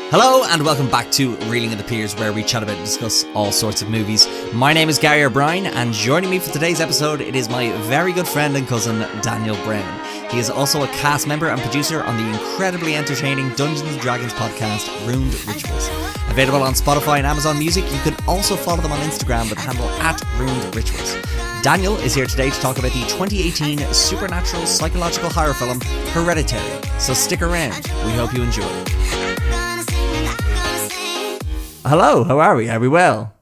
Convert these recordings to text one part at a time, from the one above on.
Hello and welcome back to Reeling in the Piers, where we chat about and discuss all sorts of movies. My name is Gary O'Brien, and joining me for today's episode, it is my very good friend and cousin, Daniel Brown. He is also a cast member and producer on the incredibly entertaining Dungeons & Dragons podcast, Ruined Rituals. Available on Spotify and Amazon Music, you can also follow them on Instagram with the handle @RuinedRituals. Daniel is here today to talk about the 2018 supernatural psychological horror film, Hereditary. So stick around, we hope you enjoy. Hello, how are we? Are we well?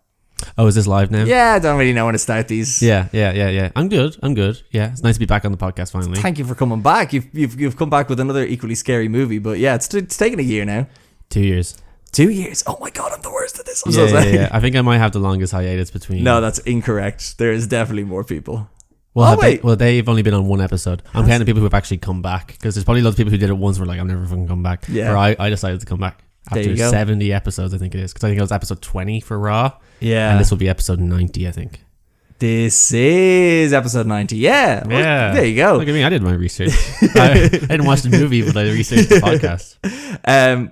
Oh, is this live now? Yeah, I don't really know when to start these. Yeah. I'm good. Yeah, it's nice to be back on the podcast finally. Thank you for coming back. You've come back with another equally scary movie, but yeah, it's taken a year now. 2 years. 2 years? Oh my god, I'm the worst at this. I'm so sorry. Yeah. I think I might have the longest hiatus between. No, that's incorrect. There is definitely more people. Well, they've only been on one episode. I'm counting people who have actually come back, because there's probably loads of people who did it once and were like, I'm never fucking come back. Yeah. Or I decided to come back. After 70 episodes, I think it is. Because I think it was episode 20 for Raw. Yeah. And this will be episode 90, I think. This is episode 90. Yeah. Well, there you go. Look at me. I did my research. I didn't watch the movie, but I researched the podcast.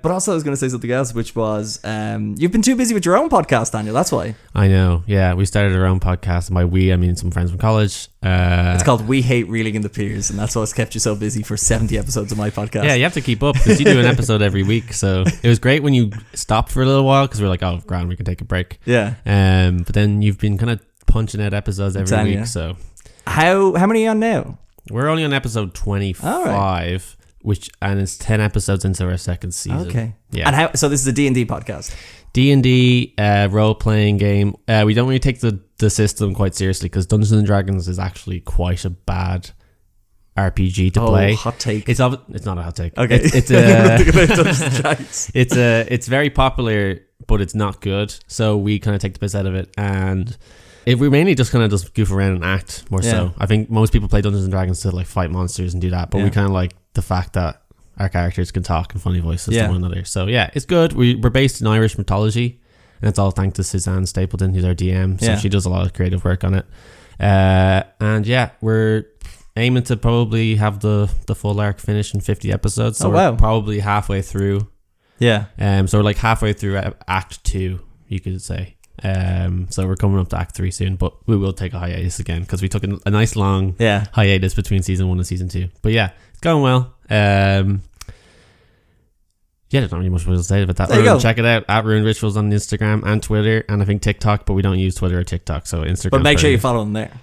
But also I was going to say something else, which was you've been too busy with your own podcast, Daniel. That's why. I know. Yeah. We started our own podcast. And by we, I mean some friends from college. It's called We Hate Reeling in the Piers, and that's what's kept you so busy for 70 episodes of my podcast. Yeah, you have to keep up because you do an episode every week. So it was great when you stopped for a little while because we're like, oh, grand, we can take a break. Yeah. But then you've been kind of punching out episodes every week. So how many are you on now? We're only on episode 25, right. and it's 10 episodes into our second season. Okay. Yeah. And so this is a D&D podcast. D&D role-playing game. We don't really take the system quite seriously because Dungeons & Dragons is actually quite a bad RPG to play. Hot take. It's not a hot take. Okay. It's very popular, but it's not good. So we kind of take the piss out of it, and we mainly just kind of just goof around and act more so. I think most people play Dungeons & Dragons to like fight monsters and do that, but we kind of like the fact that our characters can talk in funny voices to one another. So yeah, it's good. We're based in Irish mythology, and it's all thanks to Suzanne Stapleton, who's our DM. So she does a lot of creative work on it. And yeah, we're aiming to probably have the full arc finished in 50 episodes. So we're probably halfway through. Yeah. So we're like halfway through Act 2, you could say. So we're coming up to Act 3 soon, but we will take a hiatus again because we took a nice long hiatus between season 1 and season 2. But yeah, it's going well. There's not really much more to say about that. There you go. Check it out at Ruined Rituals on Instagram and Twitter, and I think TikTok, but we don't use Twitter or TikTok, so Instagram. But make sure you follow them there.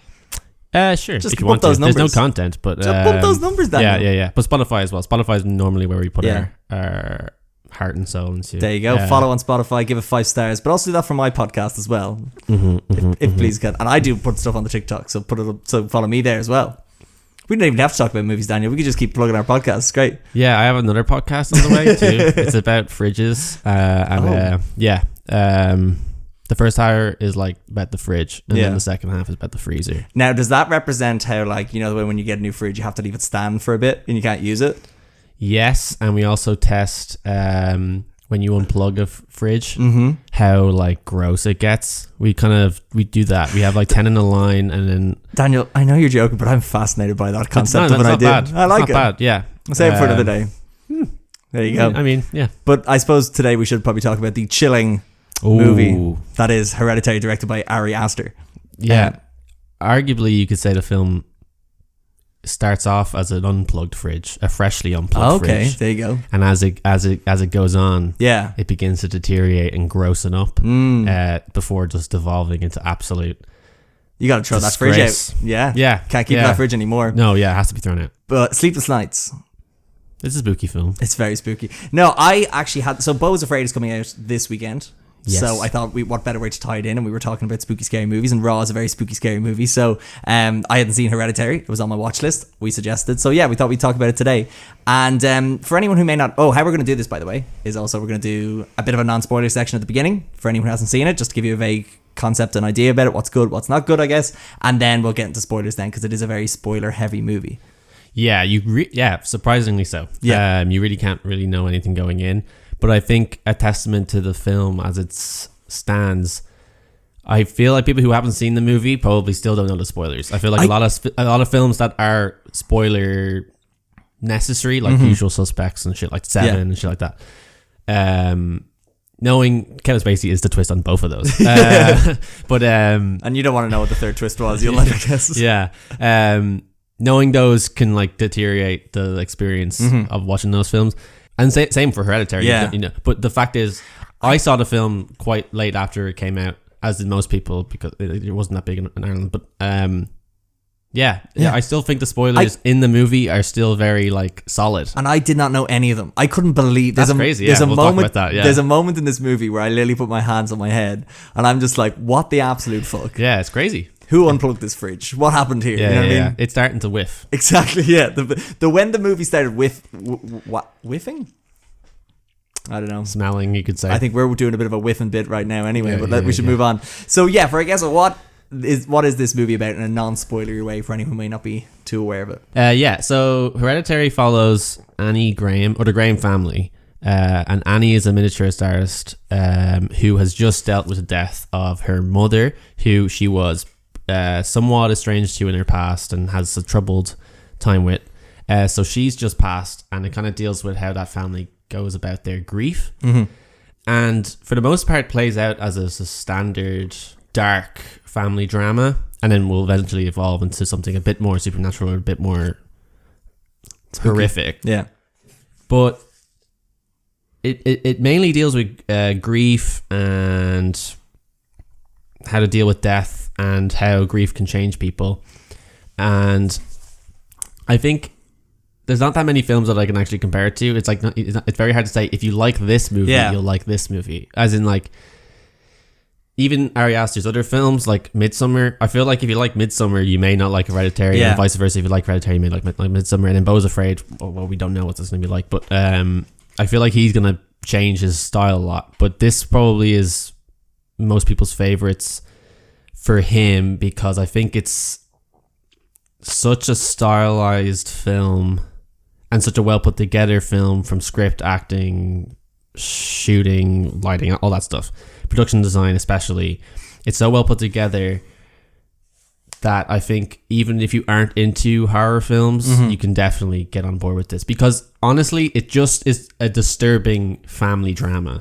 Sure. Just if you want those to. numbers. There's no content, but just pump those numbers down. Yeah. But Spotify as well. Spotify is normally where we put our heart and soul into. There you go. Follow on Spotify, give it 5 stars, but also do that for my podcast as well. If please can. And I do put stuff on the TikTok, so put it up. So follow me there as well. We don't even have to talk about movies, Daniel. We could just keep plugging our podcasts. It's great. Yeah, I have another podcast on the way too. It's about fridges. The first hour is like about the fridge, and then the second half is about the freezer. Now, does that represent how, like, you know, the way when you get a new fridge, you have to leave it stand for a bit and you can't use it? Yes, and we also test when you unplug a fridge, how like gross it gets. We do that. We have like 10 in a line, and then Daniel, I know you're joking, but I'm fascinated by that concept of an idea. Bad. I like it's not bad. Yeah, I'll save it for another day. There you go. I mean, yeah. But I suppose today we should probably talk about the chilling movie that is Hereditary, directed by Ari Aster. Yeah, arguably you could say the film starts off as an unplugged fridge, a freshly unplugged fridge. Okay, there you go. And as it goes on, it begins to deteriorate and grossen up before just devolving into absolute. You got to throw disgrace. That fridge out. Yeah. Can't keep that fridge anymore. No, it has to be thrown out. But Sleepless Nights. It's a spooky film. It's very spooky. No, I actually had. So Beau is Afraid is coming out this weekend. Yes. So I thought, what better way to tie it in? And we were talking about spooky, scary movies, and Raw is a very spooky, scary movie. So I hadn't seen Hereditary. It was on my watch list. We suggested. So yeah, we thought we'd talk about it today. And for anyone who may not... how we're going to do this, by the way, is also we're going to do a bit of a non-spoiler section at the beginning for anyone who hasn't seen it, just to give you a vague concept and idea about it, what's good, what's not good, I guess. And then we'll get into spoilers then, because it is a very spoiler-heavy movie. Yeah, surprisingly so. Yeah. You really can't really know anything going in. But I think a testament to the film as it stands, I feel like people who haven't seen the movie probably still don't know the spoilers. I feel like a lot of films that are spoiler necessary, like Usual Suspects and shit like Seven and shit like that, Knowing Kevin Spacey is the twist on both of those. But and you don't want to know what the third twist was. You'll let it guess. Yeah. Knowing those can like deteriorate the experience of watching those films. And same for Hereditary. Yeah. You know. But the fact is, I saw the film quite late after it came out, as did most people, because it wasn't that big in Ireland. But yeah, I still think the spoilers in the movie are still very like solid. And I did not know any of them. I couldn't believe that's crazy. There's a we'll moment. talk about that, There's a moment in this movie where I literally put my hands on my head, and I'm just like, "What the absolute fuck? Yeah, it's crazy. Who unplugged this fridge? What happened here?" Yeah, you know what I mean? It's starting to whiff. Exactly. Yeah. The when the movie started whiffing. I don't know. Smelling, you could say. I think we're doing a bit of a whiffing bit right now anyway, but we should move on. So yeah, for I guess what is this movie about in a non-spoilery way for anyone who may not be too aware of it? So Hereditary follows Annie Graham, or the Graham family, and Annie is a miniaturist artist who has just dealt with the death of her mother, who she was somewhat estranged to in her past and has a troubled time with. So she's just passed, and it kind of deals with how that family goes about their grief, and for the most part plays out as a standard dark family drama, and then will eventually evolve into something a bit more supernatural or a bit more horrific. Yeah, but it mainly deals with grief and how to deal with death and how grief can change people. And I think there's not that many films that I can actually compare it to. It's like it's very hard to say if you like this movie, you'll like this movie. As in, like, even Ari Aster's other films, like Midsommar. I feel like if you like Midsommar, you may not like Hereditary, and vice versa. If you like Hereditary, you may like Midsommar. And then Beau's Afraid. Well, we don't know what this is going to be like, but I feel like he's going to change his style a lot. But this probably is most people's favorites for him, because I think it's such a stylized film and such a well put together film, from script, acting, shooting, lighting, all that stuff, production design especially. It's so well put together that I think even if you aren't into horror films, you can definitely get on board with this, because honestly it just is a disturbing family drama,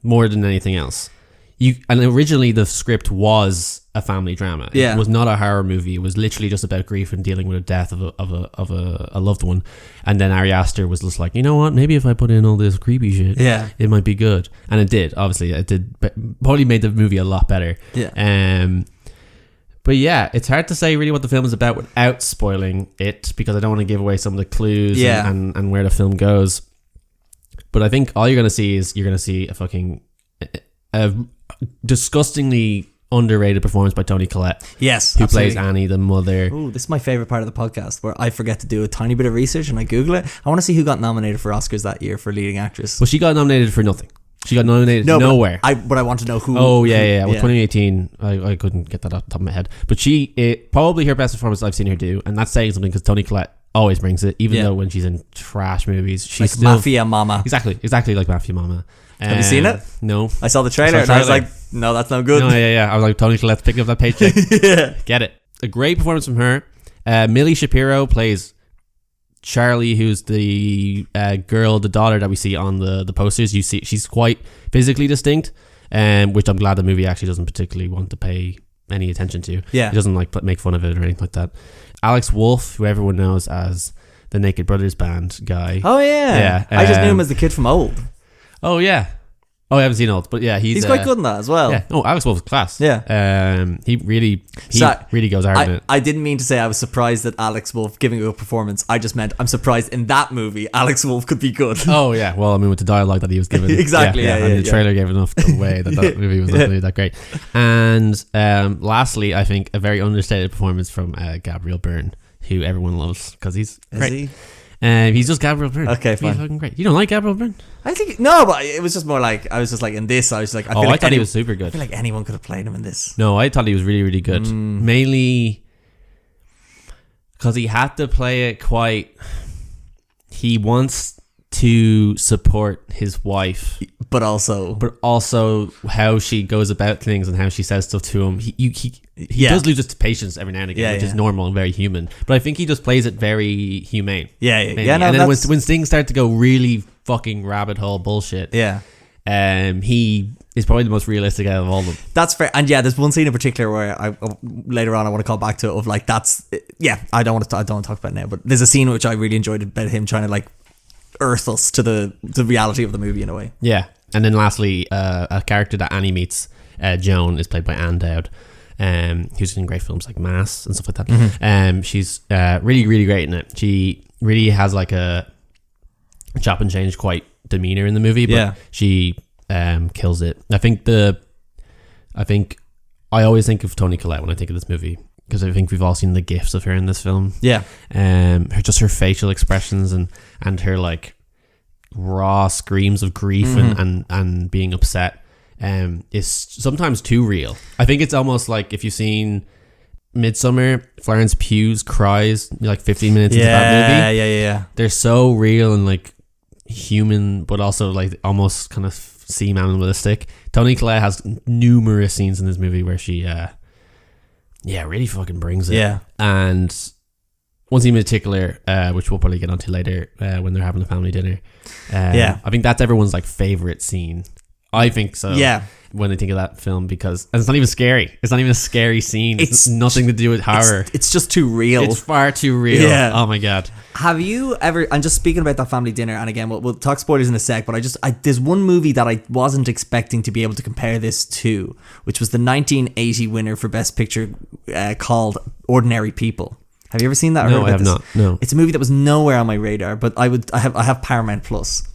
more than anything else. And originally the script was a family drama. It was not a horror movie. It was literally just about grief and dealing with the death of a loved one. And then Ari Aster was just like, you know what? Maybe if I put in all this creepy shit, it might be good. And it did. Obviously, it did. Probably made the movie a lot better. But yeah, it's hard to say really what the film is about without spoiling it, because I don't want to give away some of the clues and where the film goes. But I think all you're going to see is a disgustingly underrated performance by Toni Collette. Yes, who plays Annie, the mother. Oh, this is my favorite part of the podcast, where I forget to do a tiny bit of research and I Google it. I want to see who got nominated for Oscars that year for leading actress. Well, she got nominated for nothing. She got nominated nowhere. But I want to know who. Oh yeah. Well, 2018, I couldn't get that off the top of my head. But probably her best performance I've seen her do, and that's saying something, because Toni Collette always brings it, even though when she's in trash movies, she's like still Mafia Mama. Exactly like Mafia Mama. Have you seen it? No. I saw the trailer and I was like, no, that's no good. No, I was like, Toni Collette's picking up that paycheck. Get it. A great performance from her. Millie Shapiro plays Charlie, who's the girl, the daughter that we see on the posters. You see, she's quite physically distinct, which I'm glad the movie actually doesn't particularly want to pay any attention to. Yeah. It doesn't like make fun of it or anything like that. Alex Wolff, who everyone knows as the Naked Brothers Band guy. Oh, yeah. I just knew him as the kid from Old. Oh, yeah. Oh, I haven't seen Old, but yeah, he's quite good in that as well. Yeah. Oh, Alex Wolff is class. Yeah. He really goes hard in it. I didn't mean to say I was surprised that Alex Wolff giving a good performance. I just meant I'm surprised in that movie Alex Wolff could be good. Oh yeah. Well, I mean, with the dialogue that he was given. Exactly. Yeah. And the trailer gave enough away that movie was not really that great. And lastly, I think a very understated performance from Gabriel Byrne, who everyone loves because he's great. Is he? He's just Gabriel Byrne. Okay, fine. He's fucking great. You don't like Gabriel Byrne? I think no, but it was just more like I was just like in this. I was like, I thought he was super good. I feel like anyone could have played him in this. No, I thought he was really, really good. Mainly because he had to play it quite. He wants to support his wife, but also how she goes about things and how she says stuff to him. He does lose his patience every now and again, which is normal and very human. But I think he just plays it very humane. And then when things start to go really fucking rabbit hole bullshit. Yeah. He is probably the most realistic out of all of them. That's fair. And yeah, there's one scene in particular where I later on I want to call back to, of like, that's, yeah, I don't want to talk about it now, but there's a scene which I really enjoyed about him trying to like earth us to the reality of the movie in a way. Yeah. And then lastly, a character that Annie meets, Joan, is played by Anne Dowd, who's in great films like Mass and stuff like that. Mm-hmm. She's really, really great in it. She really has like a chop and change quite demeanor in the movie, but she kills it. I always think of Toni Collette when I think of this movie, because I think we've all seen the gifs of her in this film. Yeah. Her facial expressions and her like raw screams of grief and being upset is sometimes too real. I think it's almost like if you've seen Midsommar, Florence Pugh's cries like 15 minutes into that movie. Yeah. They're so real and like human, but also like almost kind of seem animalistic. Toni Collette has numerous scenes in this movie where she really fucking brings it. Yeah. And one scene in particular, which we'll probably get onto later, when they're having a family dinner. I think that's everyone's like favorite scene. I think so. Yeah. When they think of that film, because it's not even scary. It's not even a scary scene. It's nothing to do with horror. It's just too real. It's far too real. Yeah. Oh my God. Have you ever, and just speaking about that family dinner, and again, we'll talk spoilers in a sec, but there's one movie that I wasn't expecting to be able to compare this to, which was the 1980 winner for Best Picture, called Ordinary People. Have you ever seen that? No, I have not. No. It's a movie that was nowhere on my radar, but I have Paramount Plus.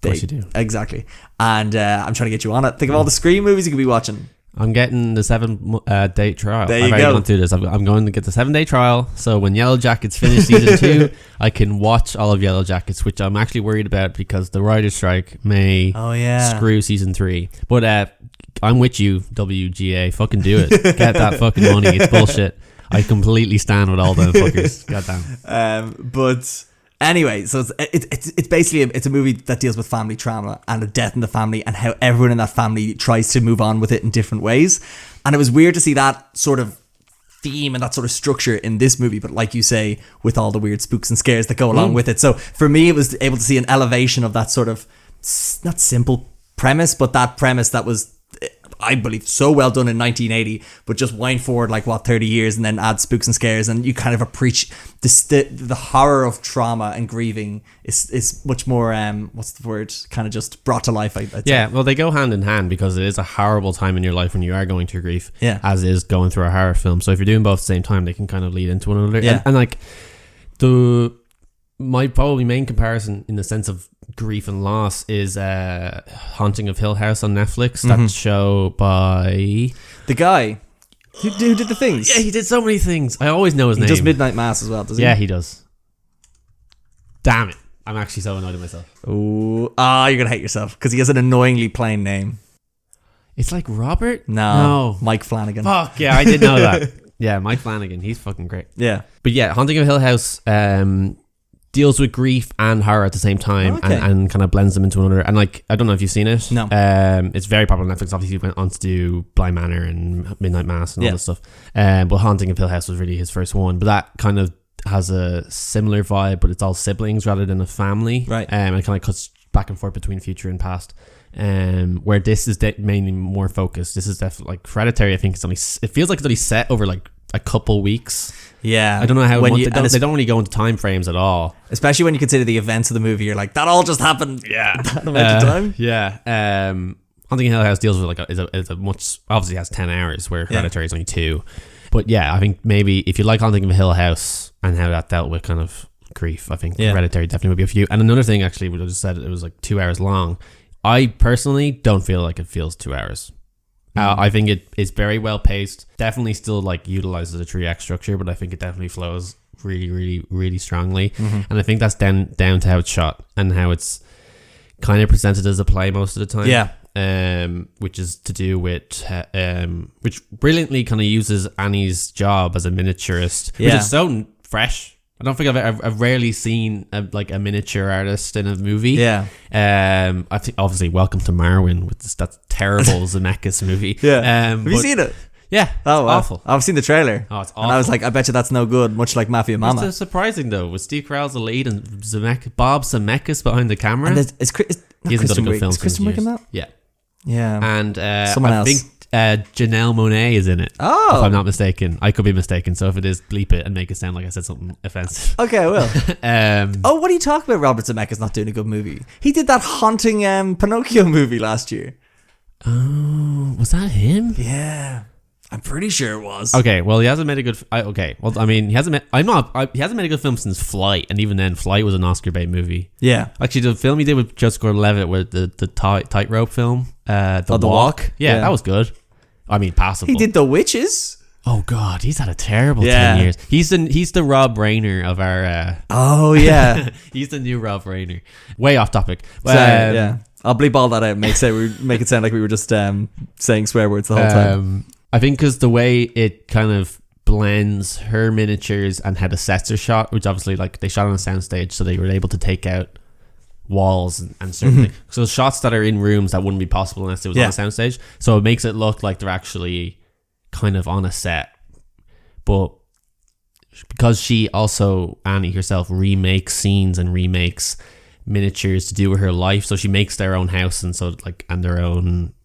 Of course you do. Exactly. And I'm trying to get you on it. Think of all the Scream movies you could be watching. I'm getting the 7-day trial. There you go. I've already gone through this. I'm going to get the 7-day trial. So when Yellow Jackets finish season 2, I can watch all of Yellow Jackets, which I'm actually worried about because the writer's strike may screw season 3. But I'm with you, WGA. Fucking do it. Get that fucking money. It's bullshit. I completely stand with all them fuckers. Goddamn. But anyway, so it's basically it's a movie that deals with family trauma and a death in the family and how everyone in that family tries to move on with it in different ways. And it was weird to see that sort of theme and that sort of structure in this movie, but like you say, with all the weird spooks and scares that go along with it. So for me, it was able to see an elevation of that sort of not simple premise, but that premise that was, I believe, so well done in 1980, but just wind forward 30 years and then add spooks and scares, and you kind of appreciate the horror of trauma and grieving is much more what's the word, kind of just brought to life. I'd say. Well, they go hand in hand because it is a horrible time in your life when you are going through grief, as is going through a horror film. So if you're doing both at the same time, they can kind of lead into one another. And like my probably main comparison in the sense of grief and loss is Haunting of Hill House on Netflix. That show by the guy who did the things. Yeah, he did so many things. I always know his name. He does Midnight Mass as well, does he? Yeah, he does. Damn it. I'm actually so annoyed at myself. Ooh. You're going to hate yourself because he has an annoyingly plain name. It's like Robert? No. Mike Flanagan. Fuck, yeah, I did know that. Yeah, Mike Flanagan. He's fucking great. Yeah. But yeah, Haunting of Hill House deals with grief and horror at the same time, and kind of blends them into another. And like, I don't know if you've seen it. No. It's very popular on Netflix. Obviously, he went on to do Bly Manor and Midnight Mass and all this stuff. But Haunting of Hill House was really his first one. But that kind of has a similar vibe, but it's all siblings rather than a family. Right. And it kind of cuts back and forth between future and past. Where this is mainly more focused. This is definitely like Hereditary. I think it feels like it's only set over like a couple weeks. Yeah, I don't know how they don't really go into time frames at all. Especially when you consider the events of the movie, you're like, that all just happened. Yeah, that amount of time. Yeah. Haunting of Hill House deals with is a much, obviously has 10 hours where Hereditary is only 2. But yeah, I think maybe if you like Haunting of Hill House and how that dealt with kind of grief, I think Hereditary definitely would be a few. And another thing, actually, we just said it was like 2 hours long. I personally don't feel like it feels 2 hours. I think it is very well paced. Definitely still like utilizes a 3-act structure, but I think it definitely flows really, really, really strongly. And I think that's down to how it's shot and how it's kind of presented as a play most of the time. Yeah. Which is to do with which brilliantly kind of uses Annie's job as a miniaturist, which is so fresh. I don't think I've rarely seen a miniature artist in a movie. Yeah. I think obviously Welcome to Marwen with that terrible Zemeckis movie. Yeah. Have you seen it? Yeah. Oh, wow. Awful. I've seen the trailer. Oh, it's awful. And I was like, I bet you that's no good, much like Mafia Mama. It's surprising though, with Steve Carell's the lead and Bob Zemeckis behind the camera. And he hasn't done a good film. Is Kristen Wiig in that? Yeah. Yeah. And someone else. I think Janelle Monáe is in it. Oh. If I'm not mistaken. I could be mistaken. So if it is, bleep it and make it sound like I said something offensive. Okay, I will. Oh, what are you talking about? Robert Zemeckis not doing a good movie. He did that haunting Pinocchio movie last year. Oh, was that him? Yeah. I'm pretty sure it was. Okay, well, he hasn't made a good. He hasn't made. He hasn't made a good film since Flight, and even then, Flight was an Oscar bait movie. Yeah, actually, the film he did with Joseph Gordon-Levitt, with the tightrope film, The Walk. Yeah, that was good. I mean, passable. He did The Witches. Oh God, he's had a terrible 10 years. He's the Rob Reiner of our. Oh yeah, he's the new Rob Reiner. Way off topic. Sorry, yeah, I'll bleep all that out. Make it sound like we were just saying swear words the whole time. I think because the way it kind of blends her miniatures and how the sets are shot, which obviously like they shot on a soundstage, so they were able to take out walls and certain things. So shots that are in rooms that wouldn't be possible unless it was on a soundstage. So it makes it look like they're actually kind of on a set. But because she also, Annie herself, remakes scenes and remakes miniatures to do with her life, so she makes their own house and their own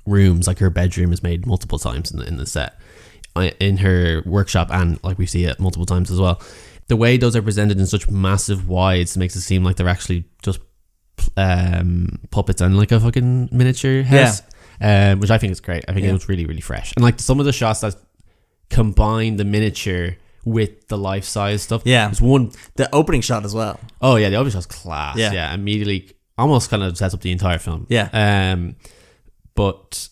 rooms, like her bedroom is made multiple times in the set, in her workshop, and like we see it multiple times as well. The way those are presented in such massive wides makes it seem like they're actually just puppets on like a fucking miniature house, which I think is great. I think it was really, really fresh, and like some of the shots that combine the miniature with the life size stuff. Yeah, it's one the opening shot as well. Oh yeah, the opening shot's class. Yeah, immediately almost kind of sets up the entire film. Yeah. But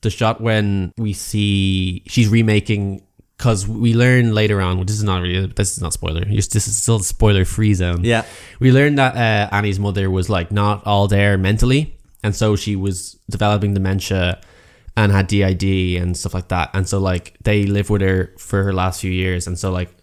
the shot when we see she's remaking, because we learn later on, this is not spoiler. This is still spoiler free zone. Yeah, we learned that Annie's mother was like not all there mentally, and so she was developing dementia and had DID and stuff like that. And so like they live with her for her last few years, and so like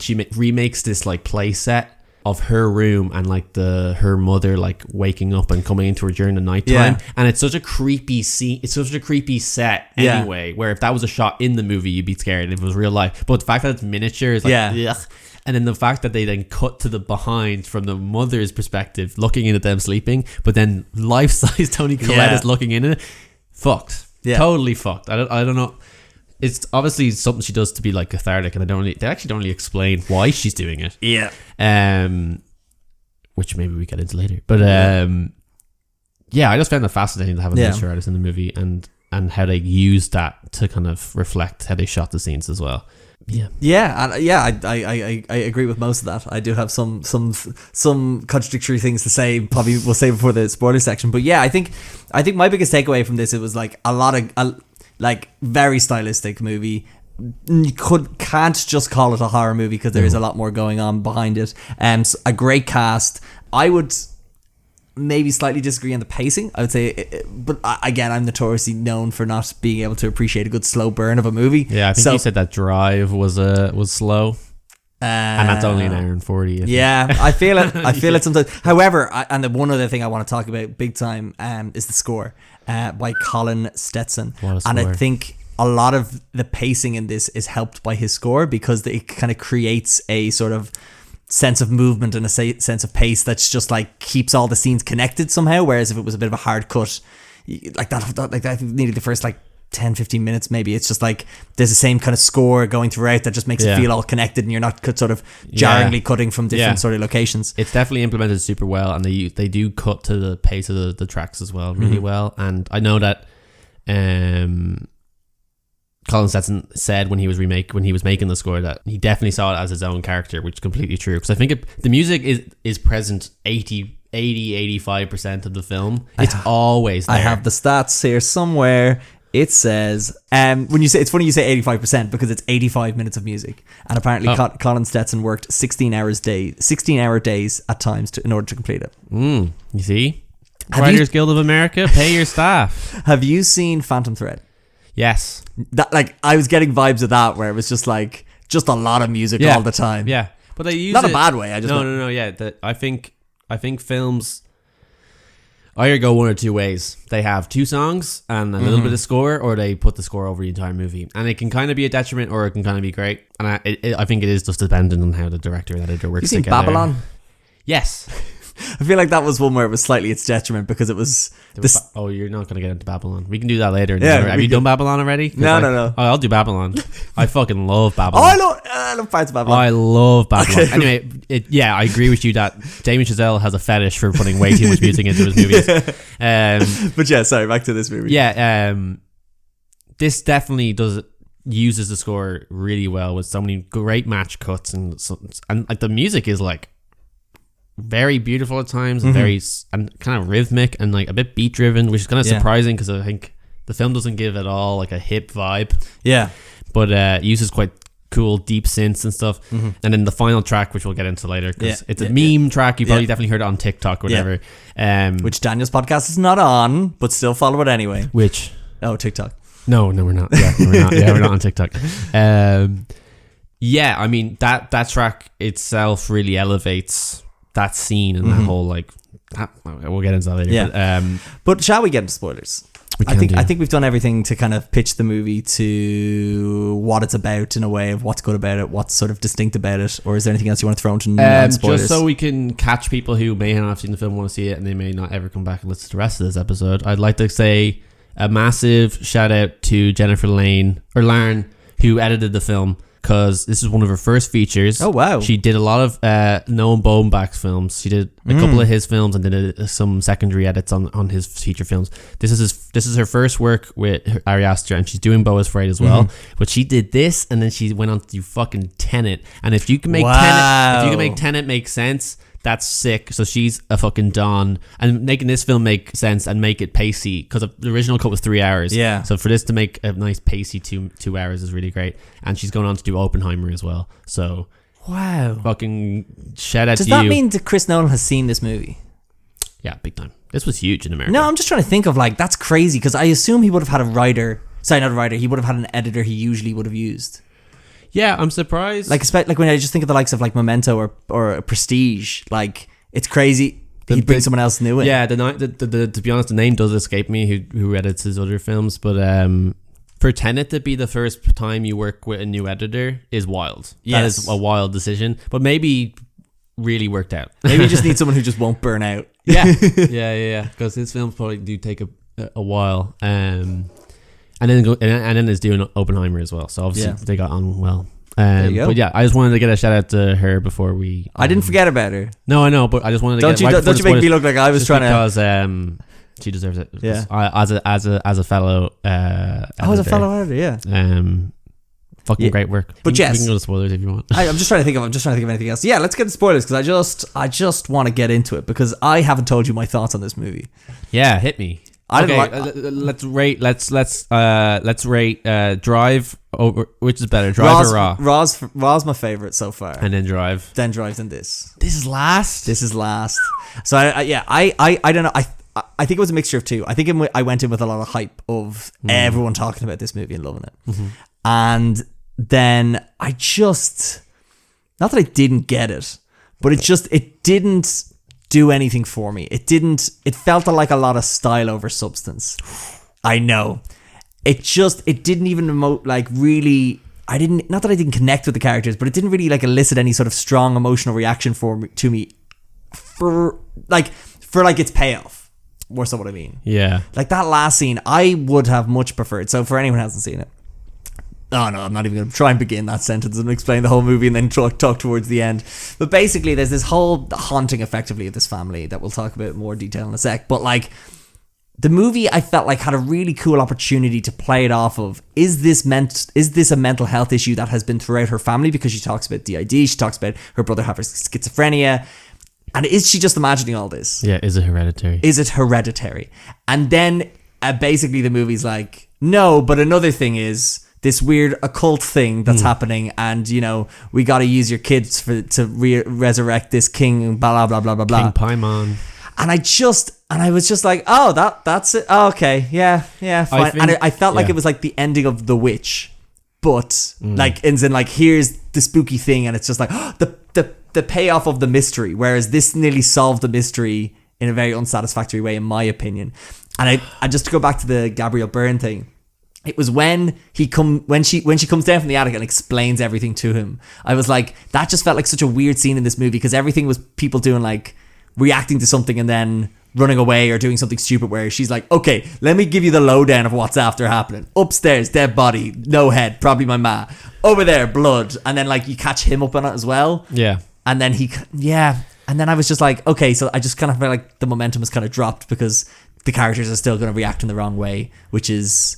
she remakes this like play set of her room and like her mother like waking up and coming into her during the nighttime, and it's such a creepy scene. It's such a creepy set anyway. Where if that was a shot in the movie, you'd be scared if it was real life. But the fact that it's miniature is like, ugh. And then the fact that they then cut to the behind from the mother's perspective, looking in at them sleeping, but then life size Toni Collette is looking in it, fucked. Totally fucked. I don't know. It's obviously something she does to be like cathartic, and they actually don't really explain why she's doing it. Yeah. Which maybe we get into later. But I just found it fascinating to have a miniature artist in the movie, and how they used that to kind of reflect how they shot the scenes as well. I agree with most of that. I do have some contradictory things to say. Probably we'll save it for the spoiler section. But yeah, I think my biggest takeaway from this, it was like like very stylistic movie. You can't just call it a horror movie because there is a lot more going on behind it. A great cast. I would maybe slightly disagree on the pacing. I would say, but again, I'm notoriously known for not being able to appreciate a good slow burn of a movie. Yeah, I think you said that Drive was slow. And that's only an hour and 40. I feel it. I feel it sometimes. However, and the one other thing I want to talk about big time is the score by Colin Stetson. And I think a lot of the pacing in this is helped by his score, because it kind of creates a sort of sense of movement and a sense of pace that's just like keeps all the scenes connected somehow. Whereas if it was a bit of a hard cut like that, like I think nearly the first like 10-15 minutes maybe, it's just like there's the same kind of score going throughout that just makes it feel all connected, and you're not sort of jarringly cutting from different sort of locations. It's definitely implemented super well, and they do cut to the pace of the tracks as well really well. And I know that Colin Stetson said when he was making the score that he definitely saw it as his own character, which is completely true, because I think the music is present 80-85% of the film. It's always there. I have the stats here somewhere. It says, when you say, it's funny you say 85% because it's 85 minutes of music, and apparently Colin Stetson worked 16-hour days at times in order to complete it. You see, Writers Guild of America, pay your staff. Have you seen Phantom Thread? Yes. That, like, I was getting vibes of that, where it was just like a lot of music all the time. Yeah, but they use not a bad way. I just no. Yeah, I think films. I either go one or two ways. They have 2 songs and a little bit of score, or they put the score over the entire movie. And it can kind of be a detriment, or it can kind of be great. And I think it is just dependent on how the director and editor works together. You seen Babylon? Yes. I feel like that was one where it was slightly its detriment because it was this. Oh, you're not going to get into Babylon. We can do that later. Yeah, have you done Babylon already? No. Oh, I'll do Babylon. I fucking love Babylon. I love parts of Babylon. I love Babylon. Okay. Anyway, I agree with you that Damien Chazelle has a fetish for putting way too much music into his movies. But yeah, sorry, back to this movie. Yeah, this definitely uses the score really well with so many great match cuts and like the music is like very beautiful at times and very and kind of rhythmic and like a bit beat driven, which is kind of surprising because I think the film doesn't give at all like a hip vibe. Yeah, but it uses quite cool deep synths and stuff. And then the final track, which we'll get into later, because it's a meme track. You probably definitely heard it on TikTok or whatever. Which Daniel's podcast is not on, but still follow it anyway. Which TikTok. No, we're not. Yeah, we're not. Yeah, we're not on TikTok. Yeah, I mean that track itself really elevates that scene and that whole like. We'll get into that later. Yeah. But shall we get into spoilers? I think we've done everything to kind of pitch the movie to what it's about in a way of what's good about it, what's sort of distinct about it, or is there anything else you want to throw into non-spoilers? Just so we can catch people who may not have seen the film, want to see it, and they may not ever come back and listen to the rest of this episode. I'd like to say a massive shout out to Jennifer Larn, who edited the film, because this is one of her first features. Oh wow! She did a lot of Noam Baumbach's films. She did a couple of his films and did some secondary edits on his feature films. This is her first work with Ari Aster, and she's doing Beau is Afraid as well. But she did this, and then she went on to do fucking Tenet. And if you can make Tenet make sense, that's sick. So she's a fucking Don, and making this film make sense and make it pacey, because the original cut was 3 hours. Yeah. So for this to make a nice pacey 2 hours is really great. And she's going on to do Oppenheimer as well. So wow, fucking shout out to you. Does that mean that Chris Nolan has seen this movie? Yeah, big time. This was huge in America. No, I'm just trying to think of like, that's crazy, because I assume he would have had a writer. Sorry, not a writer. He would have had an editor he usually would have used. Yeah, I'm surprised. Like when I just think of the likes of like Memento or Prestige, like it's crazy. He brings someone else new in. Yeah, to be honest, the name does escape me. Who edits his other films, but for Tenet to be the first time you work with a new editor is wild. Yes. That is a wild decision, but maybe really worked out. Maybe you just need someone who just won't burn out. Yeah. Because his films probably do take a while. And then is doing Oppenheimer as well. So obviously they got on well. But yeah, I just wanted to get a shout out to her before we. I didn't forget about her. No, I know, but I just wanted to. Don't you make me look like I was trying to? Because she deserves it. Yeah. As a fellow. As a fellow editor, yeah. Fucking great work. But yes, we can go to spoilers if you want. I'm just trying to think of anything else. Yeah, let's get to spoilers, because I just want to get into it, because I haven't told you my thoughts on this movie. Yeah, hit me. Let's rate. Let's rate Drive over, which is better, Drive or Raw? Raw's my favorite so far, and then Drive. Then Drive's in this. This is last. So I don't know. I think it was a mixture of two. I think I went in with a lot of hype of everyone talking about this movie and loving it, and then I just, not that I didn't get it, but it didn't do anything for me. It felt like a lot of style over substance. I know. It didn't even emote, like really, not that I didn't connect with the characters, but it didn't really like elicit any sort of strong emotional reaction to me for its payoff. More so what I mean. Yeah. Like that last scene, I would have much preferred. So for anyone who hasn't seen it, oh no, I'm not even going to try and begin that sentence and explain the whole movie and then talk towards the end. But basically, there's this whole haunting, effectively, of this family that we'll talk about in more detail in a sec. But like, the movie, I felt like had a really cool opportunity to play it off of, is this a mental health issue that has been throughout her family? Because she talks about DID, she talks about her brother having schizophrenia. And is she just imagining all this? Yeah, is it hereditary? And then basically the movie's like, no, but another thing is this weird occult thing that's happening, and we got to use your kids to resurrect this king, blah blah blah blah blah. King Paimon. And I was just like, oh, that's it. Oh, okay, yeah, fine. I felt like it was like the ending of The Witch, but like ends in like, here's the spooky thing, and it's just like the payoff of the mystery. Whereas this nearly solved the mystery in a very unsatisfactory way, in my opinion. And I just to go back to the Gabrielle Byrne thing, it was when she comes down from the attic and explains everything to him. I was like, that just felt like such a weird scene in this movie, because everything was people doing like reacting to something and then running away or doing something stupid, where she's like, okay, let me give you the lowdown of what's after happening. Upstairs, dead body, no head, probably my ma. Over there, blood. And then like you catch him up on it as well. Yeah. And then and then I was just like, okay, so I just kind of felt like the momentum has kind of dropped, because the characters are still going to react in the wrong way, which is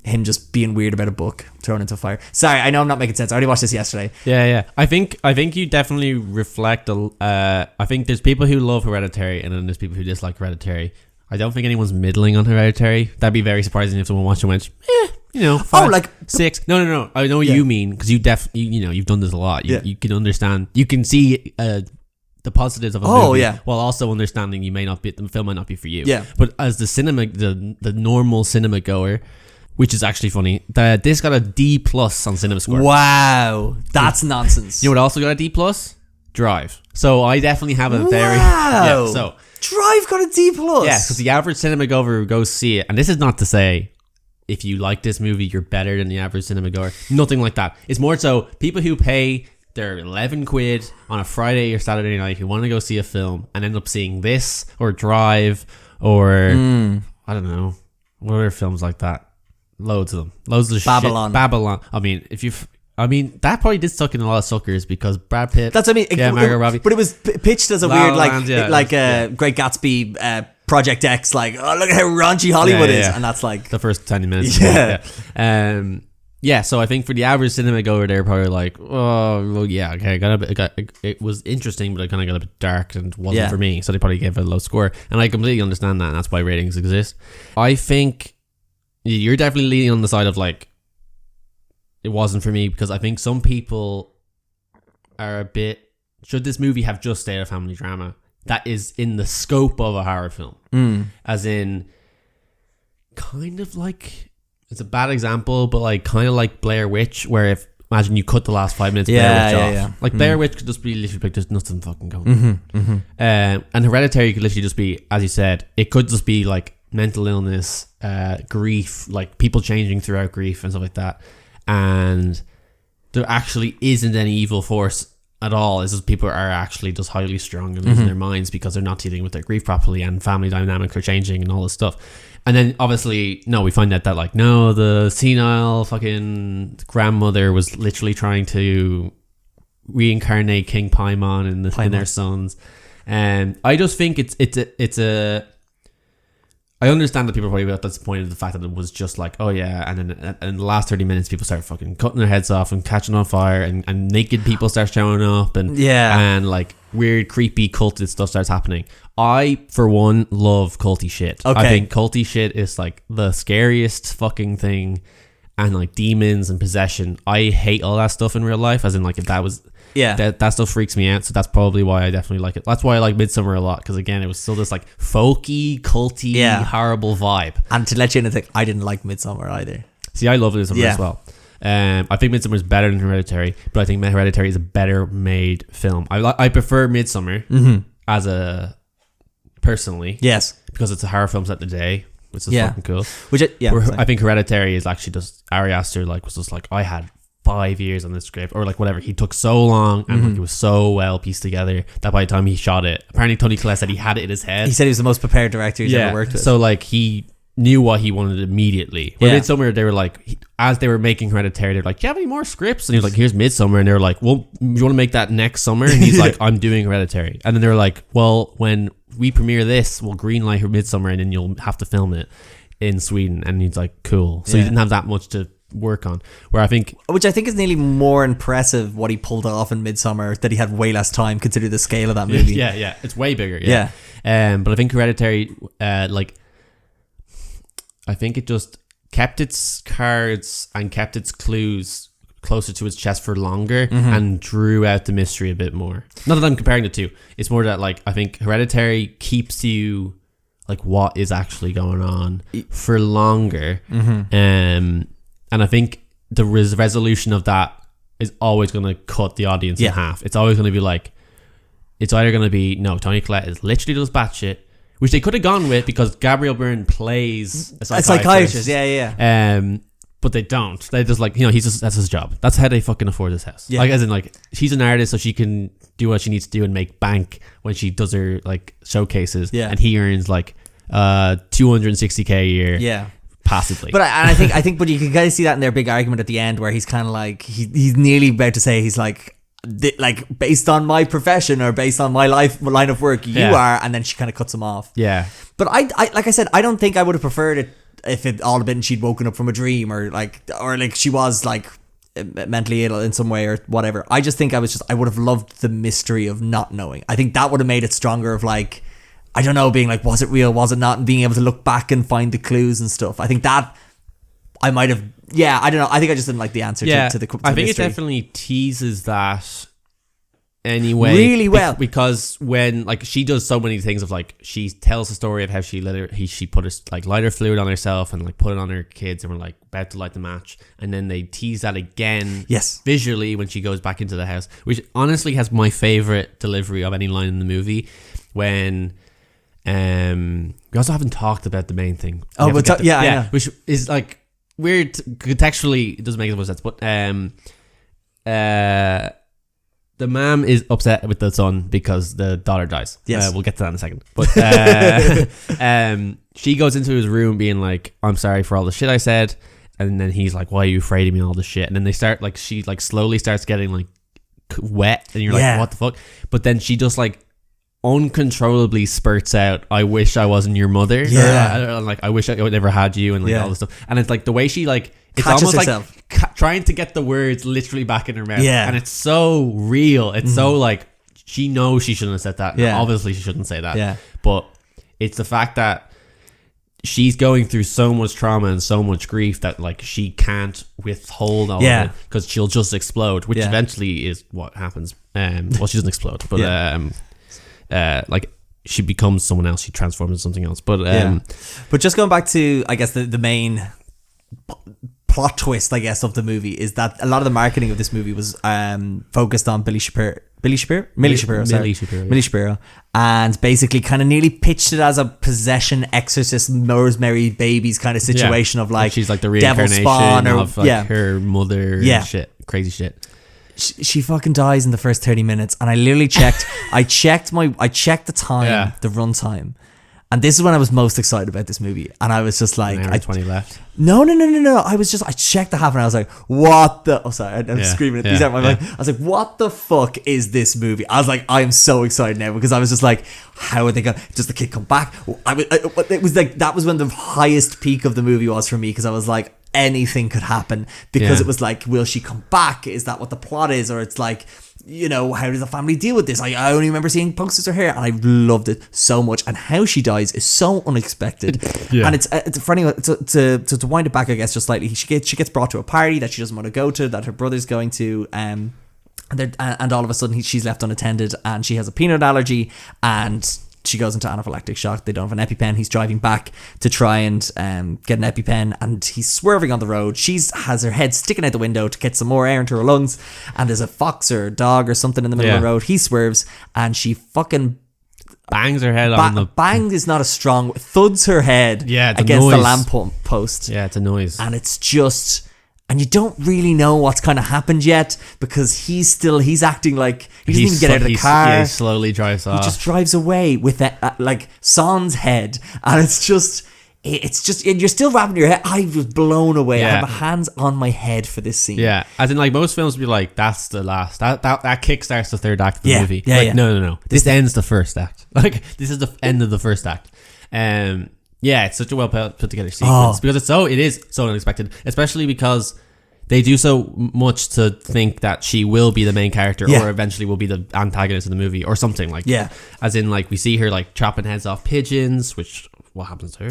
him just being weird about a book thrown into fire. Sorry, I know I'm not making sense. I already watched this yesterday. Yeah. I think you definitely reflect. I think there's people who love Hereditary, and then there's people who dislike Hereditary. I don't think anyone's middling on Hereditary. That'd be very surprising if someone watched and went, 5, like 6. No. I know what you mean, because you've done this a lot. You can understand. You can see the positives of a movie, while also understanding the film might not be for you. Yeah. But as the normal cinema goer, which is actually funny, this got a D+ on Cinema Score. Wow, that's nonsense. You know what also got a D+? Drive. So I definitely have a very so Drive got a D+. Yeah, because the average cinema goer who goes see it, and this is not to say if you like this movie you're better than the average cinema goer. Nothing like that. It's more so people who pay their 11 quid on a Friday or Saturday night who want to go see a film and end up seeing this or Drive or I don't know, what other films like that. Loads of them. Loads of Babylon. Shit. Babylon. I mean, that probably did suck in a lot of suckers, because Brad Pitt. That's what I mean. Margot Robbie. But it was pitched as a La weird, La Land, Great Gatsby, Project X, like, oh, look at how raunchy Hollywood is. And that's like the first 20 minutes. Yeah. So I think for the average cinema goer, they're probably like, oh, well, yeah, okay, it was interesting, but it kind of got a bit dark and wasn't for me. So they probably gave it a low score. And I completely understand that, and that's why ratings exist. I think you're definitely leaning on the side of like, it wasn't for me, because I think some people are a bit, should this movie have just stayed a family drama that is in the scope of a horror film? As in, kind of like, it's a bad example, but like kind of like Blair Witch, where imagine you cut the last 5 minutes of Blair Witch off. Like Blair Witch could just be literally like, there's nothing fucking going on. And Hereditary could literally just be, as you said, it could just be like mental illness, grief, like people changing throughout grief and stuff like that. And there actually isn't any evil force at all. It's just people are actually just highly strung and losing their minds because they're not dealing with their grief properly, and family dynamics are changing and all this stuff. And then obviously, we find out that like, no, the senile fucking grandmother was literally trying to reincarnate King Paimon in their sons. And I just think it's a I understand that people are probably disappointed in the fact that it was just like, oh yeah, and then in the last 30 minutes people start fucking cutting their heads off and catching on fire, and naked people start showing up, and like weird creepy cultist stuff starts happening. I for one love culty shit. I think culty shit is like the scariest fucking thing, and like demons and possession. I hate all that stuff in real life, as in like if that was that stuff freaks me out. So that's probably why I definitely like it. That's why I like Midsommar a lot, because again it was still this like folky, culty, horrible vibe. And to let you in, I didn't like Midsommar either. See, I love Midsommar as well. I think Midsommar is better than Hereditary, but I think Hereditary is a better made film. I prefer Midsommar as a personally, because it's a horror film set in the day, which is fucking cool. I think Hereditary is actually just Ari Aster was just like, I had 5 years on this script, or like whatever. He took so long, and like, it was so well pieced together that by the time he shot it, apparently Tony Collette said he had it in his head. He said he was the most prepared director he's ever worked with. So like he knew what he wanted immediately. But Midsommar, they were like, as they were making Hereditary, they're like, do you have any more scripts? And he was like, here's Midsommar. And they were like, well, you want to make that next summer? And he's like, I'm doing Hereditary. And then they were like, well, when we premiere this, we'll greenlight Midsommar, and then you'll have to film it in Sweden. And he's like, cool. So he didn't have that much to work on, which I think is nearly more impressive what he pulled off in Midsommar, that he had way less time considering the scale of that movie. It's way bigger. But I think Hereditary, I think it just kept its cards and kept its clues closer to its chest for longer, and drew out the mystery a bit more. Not that I'm comparing the two, it's more that like I think Hereditary keeps you like what is actually going on for longer, and I think the resolution of that is always going to cut the audience in half. It's always going to be like, it's either going to be, no, Tony Collette is literally just batshit, which they could have gone with because Gabriel Byrne plays a psychiatrist. Yeah. But they don't. They just like, you know, that's his job. That's how they fucking afford this house. Yeah. Like, as in, like, she's an artist, so she can do what she needs to do and make bank when she does her like showcases. Yeah. And he earns like $260K a year. Yeah. Passively. But I think, but you can kind of see that in their big argument at the end, where he's kind of like he's nearly about to say, he's like based on my profession or based on my line of work, you are, and then she kind of cuts him off. Yeah. But I like I said, I don't think I would have preferred it if it all had been she'd woken up from a dream or like she was like mentally ill in some way or whatever. I just think I would have loved the mystery of not knowing. I think that would have made it stronger, of like, I don't know, being like, was it real, was it not, and being able to look back and find the clues and stuff. I think that I might have, I don't know, I think I just didn't like the answer to the I think mystery. It definitely teases that anyway, really well, because when like she does so many things of like, she tells the story of how she put her like lighter fluid on herself and like put it on her kids and were like about to light the match, and then they tease that again visually when she goes back into the house, which honestly has my favorite delivery of any line in the movie. When we also haven't talked about the main thing. I know. Which is like weird contextually, it doesn't make as much sense, but the mom is upset with the son because the daughter dies. Yes. We'll get to that in a second. But she goes into his room being like, I'm sorry for all the shit I said. And then he's like, why are you afraid of me, all this shit? And then they start like, she like slowly starts getting like wet, and you're like, what the fuck? But then she just like uncontrollably spurts out, I wish I wasn't your mother. Or, like, I wish I would never had you, and like all this stuff. And it's like the way she like, it's catches almost herself. Like trying to get the words literally back in her mouth. Yeah. And it's so real. It's so like, she knows she shouldn't have said that. Yeah. Obviously she shouldn't say that. Yeah. But it's the fact that she's going through so much trauma and so much grief that like she can't withhold all of it, because she'll just explode, which eventually is what happens. Well, she doesn't explode, but like she becomes someone else. She transforms into something else. But but just going back to, I guess, the main plot twist, I guess, of the movie is that a lot of the marketing of this movie was focused on Millie Shapiro, and basically kind of nearly pitched it as a possession, exorcist, Rosemary's Babies kind of situation of like, she's like the devil spawn reincarnation of like her mother. Shit, crazy shit. She fucking dies in the first 30 minutes, and I literally checked. I checked the time, the run time, and this is when I was most excited about this movie. And I was just like, 20 left. No. I checked the half, and I was like, what the? Oh, sorry, I'm screaming at these out my mind. I was like, what the fuck is this movie? I was like, I am so excited now, because I was just like, how are they going? Does the kid come back? It was like, that was when the highest peak of the movie was for me, because I was like, anything could happen, because it was like, will she come back? Is that what the plot is? Or it's like, you know, how does the family deal with this? I only remember seeing posters of her, and I loved it so much. And how she dies is so unexpected. And it's funny to wind it back, I guess, just slightly. She gets brought to a party that she doesn't want to go to, that her brother's going to, and all of a sudden she's left unattended, and she has a peanut allergy, and she goes into anaphylactic shock. They don't have an EpiPen. He's driving back to try and get an EpiPen, and he's swerving on the road. She has her head sticking out the window to get some more air into her lungs, and there's a fox or a dog or something in the middle of the road. He swerves, and she fucking bangs her head on the... Bang is not a strong... Thuds her head against the lamp post. Yeah, it's a noise. And it's just... And you don't really know what's kind of happened yet, because he's acting like he doesn't even get out of the car. Yeah, he slowly drives off. He just drives away with that, like Son's head, and it's just and you're still wrapping your head. I was blown away. I have my hands on my head for this scene. Yeah, as in like most films would be like, that's the last, that kickstarts the third act of the movie. Yeah, like, no. This ends the first act. Like, this is the end of the first act. Yeah, it's such a well put together sequence, because it is so unexpected, especially because they do so much to think that she will be the main character, or eventually will be the antagonist of the movie, or something like. Yeah, as in like we see her like chopping heads off pigeons, which what happens to her?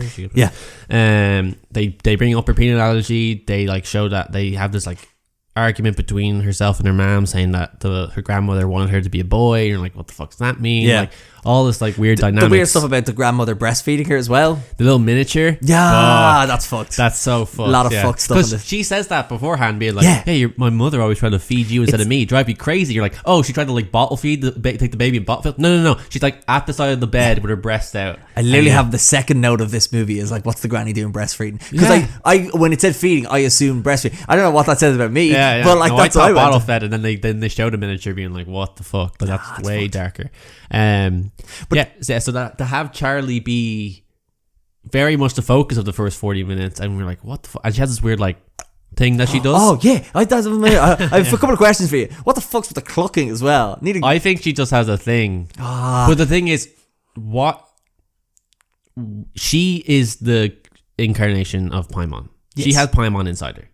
They bring up her peanut allergy. They like show that they have this like argument between herself and her mom, saying that her grandmother wanted her to be a boy. And you're like, what the fuck does that mean? Like all this like weird dynamics. The weird stuff about the grandmother breastfeeding her as well. The little miniature. Yeah, that's fucked. That's so fucked. A lot of fucked stuff. Because she says that beforehand, being like, "Hey, my mother always tried to feed you instead of me. Drive you crazy." You're like, "Oh, she tried to like bottle feed take the baby and bottle feed." No. She's like at the side of the bed with her breast out. I literally have the second note of this movie is like, what's the granny doing breastfeeding? Because I when it said feeding, I assumed breastfeeding. I don't know what that says about me, but like that's I bottle fed, and then they showed a miniature being like, what the fuck? But that's way darker. So that to have Charlie be very much the focus of the first 40 minutes, and we're like, what the fuck? And she has this weird like thing that she does. Oh yeah, I have a couple of questions for you. What the fuck's with the clucking as well? I think she just has a thing. But the thing is, what she is the incarnation of Paimon. Yes. She has Paimon inside her.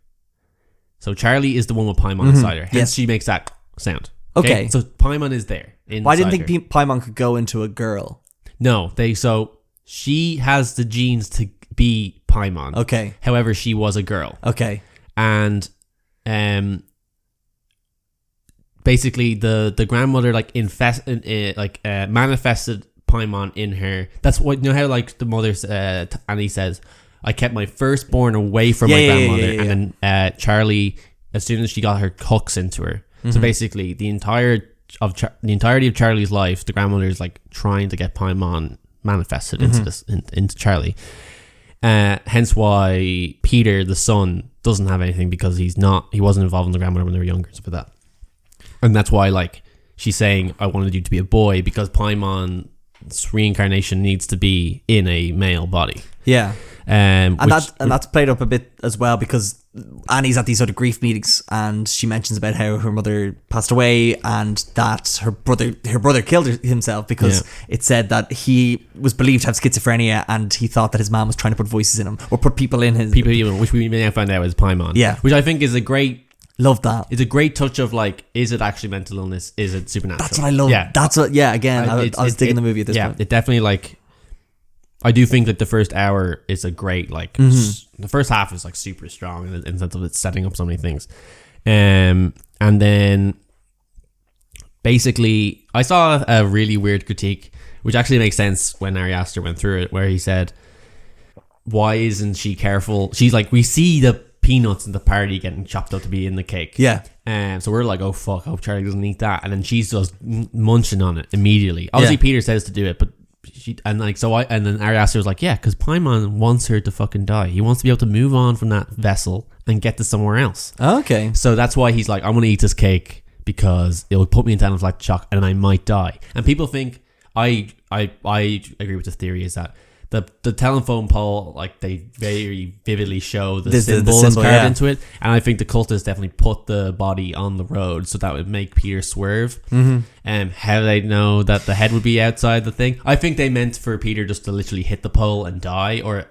So Charlie is the one with Paimon inside her. Hence she makes that sound. Okay. So Paimon is there. Well, I didn't think Paimon could go into a girl. No, so she has the genes to be Paimon. Okay. However, she was a girl. Okay. And basically the grandmother like manifested Paimon in her. That's what, you know how like the mother Annie says, I kept my firstborn away from my grandmother, and then Charlie, as soon as she got her, hooks into her. So basically, the entirety of Charlie's life, the grandmother is like trying to get Paimon manifested into Charlie. Hence why Peter, the son, doesn't have anything, because he wasn't involved in the grandmother when they were younger, stuff like that. And that's why like she's saying, I wanted you to be a boy, because Paimon's reincarnation needs to be in a male body. Yeah. And that's played up a bit as well, because Annie's at these sort of grief meetings, and she mentions about how her mother passed away, and that her brother killed himself because it said that he was believed to have schizophrenia, and he thought that his mom was trying to put voices in him or put people in his which we may now find out is Paimon. Yeah, which I think is a great. Love that. It's a great touch of like, is it actually mental illness? Is it supernatural? That's what I love. Yeah, that's what. Yeah, again, I was digging the movie at this point. Yeah, it definitely like. I do think that the first hour is a great like. The first half is like super strong in the sense of it's setting up so many things, and then basically I saw a really weird critique, which actually makes sense when Ari Aster went through it, where he said, "Why isn't she careful?" She's like, we see the peanuts in the party getting chopped up to be in the cake. Yeah. So we're like, oh fuck, I hope Charlie doesn't eat that. And then she's just munching on it immediately. Obviously Peter says to do it, but then Ari Aster was like, yeah, because Paimon wants her to fucking die. He wants to be able to move on from that vessel and get to somewhere else. Okay. So that's why he's like, I'm going to eat this cake because it will put me into anaphylactic shock and I might die. And people think, I agree with this theory, is that the telephone pole, like they very vividly show the symbols carved into it, and I think the cultists definitely put the body on the road so that would make Peter swerve. How do they know that the head would be outside the thing? I think they meant for Peter just to literally hit the pole and die, or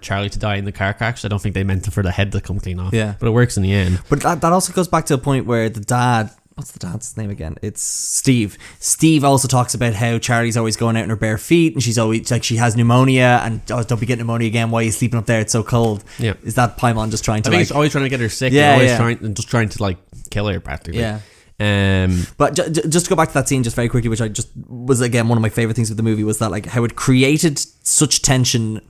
Charlie to die in the car crash. I don't think they meant for the head to come clean off. Yeah, but it works in the end. But that also goes back to a point where the dad. What's the dad's name again? It's Steve. Steve also talks about how Charlie's always going out in her bare feet, and she's always like, she has pneumonia, and don't be getting pneumonia again. Why are you sleeping up there? It's so cold. Yeah. Is that Paimon just trying to? I think he's always trying to get her sick. Yeah, and trying to like kill her practically. Yeah. But just to go back to that scene just very quickly, which I just was again one of my favorite things with the movie, was that like how it created such tension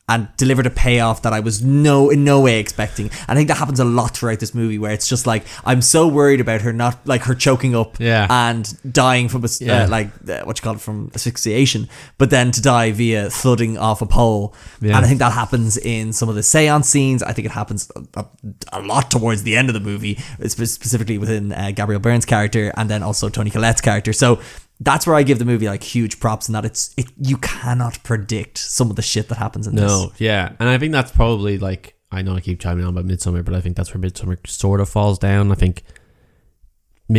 and delivered a payoff that I was in no way expecting. And I think that happens a lot throughout this movie, where it's just like, I'm so worried about her not, like, her choking up and dying from from asphyxiation, but then to die via thudding off a pole. And I think that happens in some of the seance scenes. I think it happens a lot towards the end of the movie, specifically within Gabrielle Byrne's character, and then also Toni Collette's character. So that's where I give the movie like huge props, in that you cannot predict some of the shit that happens in this. No, yeah. And I think that's probably like, I know I keep chiming on about Midsommar, but I think that's where Midsommar sort of falls down. I think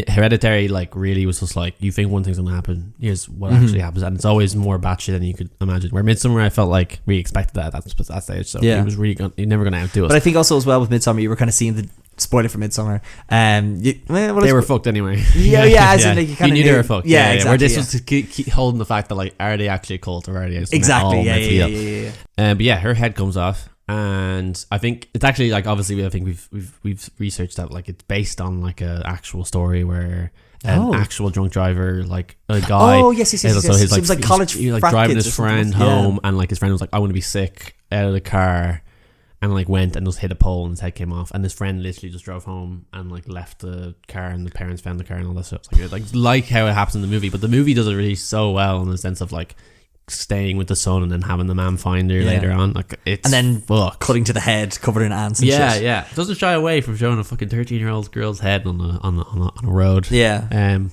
Hereditary like really was just like, you think one thing's gonna happen, here's what actually happens, and it's always more batshit than you could imagine. Where Midsommar, I felt like we expected that at that stage, so it was really you're never gonna outdo us. But I think also as well with Midsommar, you were kind of seeing the spoiler for Midsommar. They were fucked anyway. As in, like, you knew they were fucked. Yeah, exactly. Where this was to keep holding the fact that like, are they actually a cult, or are they exactly? Yeah. But yeah, her head comes off. And I think it's actually like, obviously I think we've researched that like it's based on like a actual story where an actual drunk driver, like a guy. Oh yes. So his, it was like college he like frat driving kids his or something. friend home, and like his friend was like, I want to be sick, out of the car, and like went and just hit a pole and his head came off, and his friend literally just drove home and like left the car, and the parents found the car and all that stuff. It's like how it happens in the movie, but the movie does it really so well in the sense of like staying with the son and then having the man find her later on, like it's and then fucked. cutting to the head covered in ants and shit. It doesn't shy away from showing a fucking 13-year-old girl's head on a road,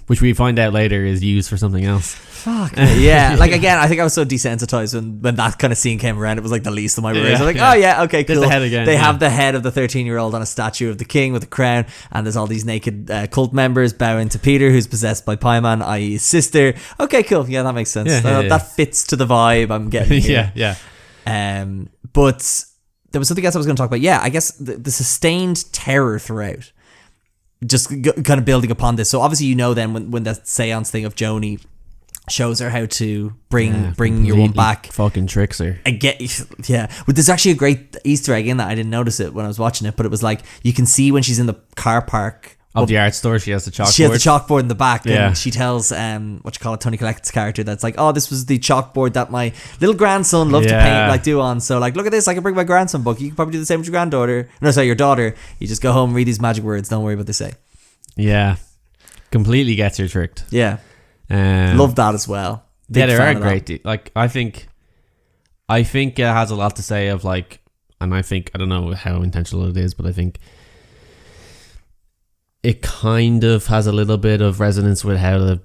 which we find out later is used for something else. Fuck yeah. Like again, I think I was so desensitized when that kind of scene came around. It was like the least of my worries. I was like, oh yeah, okay, cool. There's the head again, they have the head of the 13-year-old on a statue of the king with a crown, and there's all these naked cult members bowing to Peter, who's possessed by Paimon, i.e. his sister. Okay, cool. Yeah, that makes sense. That fits to the vibe I'm getting here. But there was something else I was going to talk about. Yeah, I guess the sustained terror throughout, just kind of building upon this. So obviously, then when that seance thing of Joni shows her how to bring your one back, fucking tricks her. But there's actually a great Easter egg in that. I didn't notice it when I was watching it, but it was like you can see when she's in the car park of the art store, she has the chalkboard. She has the chalkboard in the back, and she tells Tony Collette's character that's like, oh, this was the chalkboard that my little grandson loved to paint, like do on. So like, look at this, I can bring my grandson book. You can probably do the same with your granddaughter. No, sorry, your daughter. You just go home, read these magic words. Don't worry what they say. Yeah, completely gets her tricked. Yeah, love that as well. Big they are great. Like I think it has a lot to say of like, and I don't know how intentional it is, but I think it kind of has a little bit of resonance with how the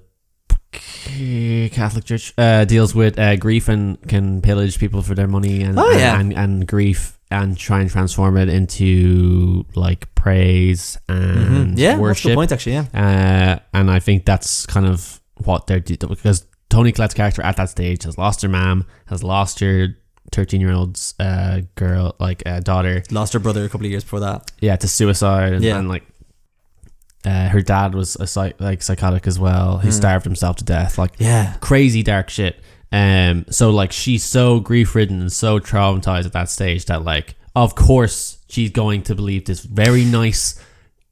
Catholic Church deals with grief and can pillage people for their money and grief and try and transform it into like praise and worship. That's a good point, actually. And I think that's kind of what they're doing, because Toni Collette's character at that stage has lost her mom, has lost her 13-year-old's girl, like daughter, lost her brother a couple of years before that. Yeah, to suicide, and like. Her dad was psychotic as well. He starved himself to death. Like crazy dark shit. So like she's so grief ridden and so traumatized at that stage that like of course she's going to believe this very nice,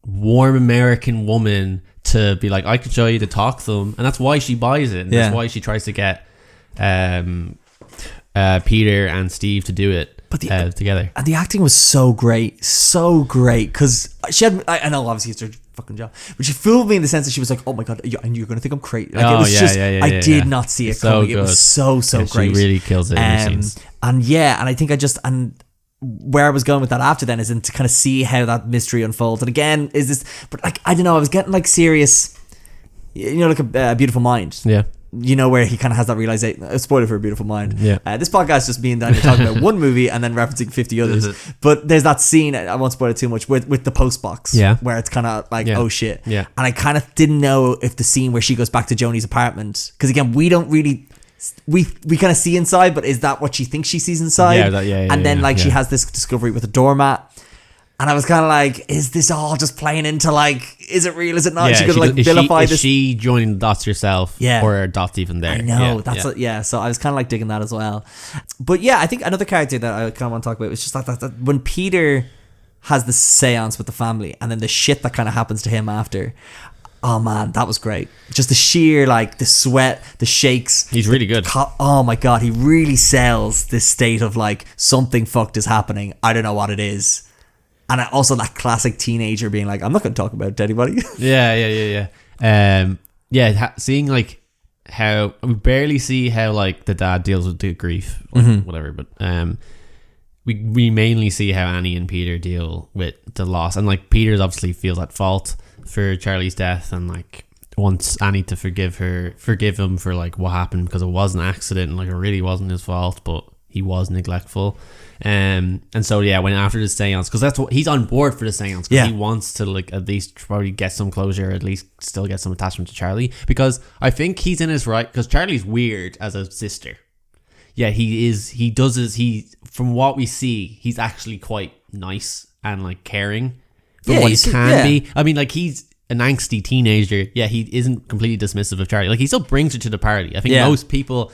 warm American woman to be like, I can show you to talk to them, and that's why she buys it. And that's why she tries to get Peter and Steve to do it. But together. And the acting was so great, because she had, I know obviously it's her fucking job, but she fooled me in the sense that she was like, oh my god, and you're gonna think I'm crazy. Like, it was I did not see it coming. It was so great. She really kills it in her scenes. And I think where I was going with that after then is to kind of see how that mystery unfolds. And again, but like, I don't know, I was getting like serious, like a Beautiful Mind. Yeah. Where he kind of has that realization. A spoiler for A Beautiful Mind. Yeah. This podcast is just me and Daniel talking about one movie and then referencing 50 others. But there's that scene, I won't spoil it too much, with the post box. Yeah. Where it's kind of like, oh shit. Yeah. And I kind of didn't know if the scene where she goes back to Joni's apartment, because again, we don't really, we kind of see inside, but is that what she thinks she sees inside? And then she has this discovery with a doormat. And I was kind of like, is this all just playing into like, is it real? Is it not? Yeah, she could like vilify this. Is she joining the dots herself? Yeah. Or are dots even there? I know. So I was kind of like digging that as well. But yeah, I think another character that I kind of want to talk about was just that when Peter has the seance with the family and then the shit that kind of happens to him after. Oh man, that was great. Just the sheer, like the sweat, the shakes. He's really good. Oh my god, he really sells this state of like something fucked is happening. I don't know what it is. And also that classic teenager being like, I'm not going to talk about it to anybody. Seeing like how we barely see how like the dad deals with the grief or whatever, but we mainly see how Annie and Peter deal with the loss, and like Peter's obviously feels at fault for Charlie's death and like wants Annie to forgive him for like what happened, because it was an accident and like it really wasn't his fault, but he was neglectful. And so when after the seance, because that's what he's on board for the seance, because he wants to like at least probably get some closure, at least still get some attachment to Charlie, because I think he's in his right, because Charlie's weird as a sister. From what we see, he's actually quite nice and like caring for what he can be. I mean, like, he's an angsty teenager. He isn't completely dismissive of Charlie. Like, he still brings her to the party. I think most people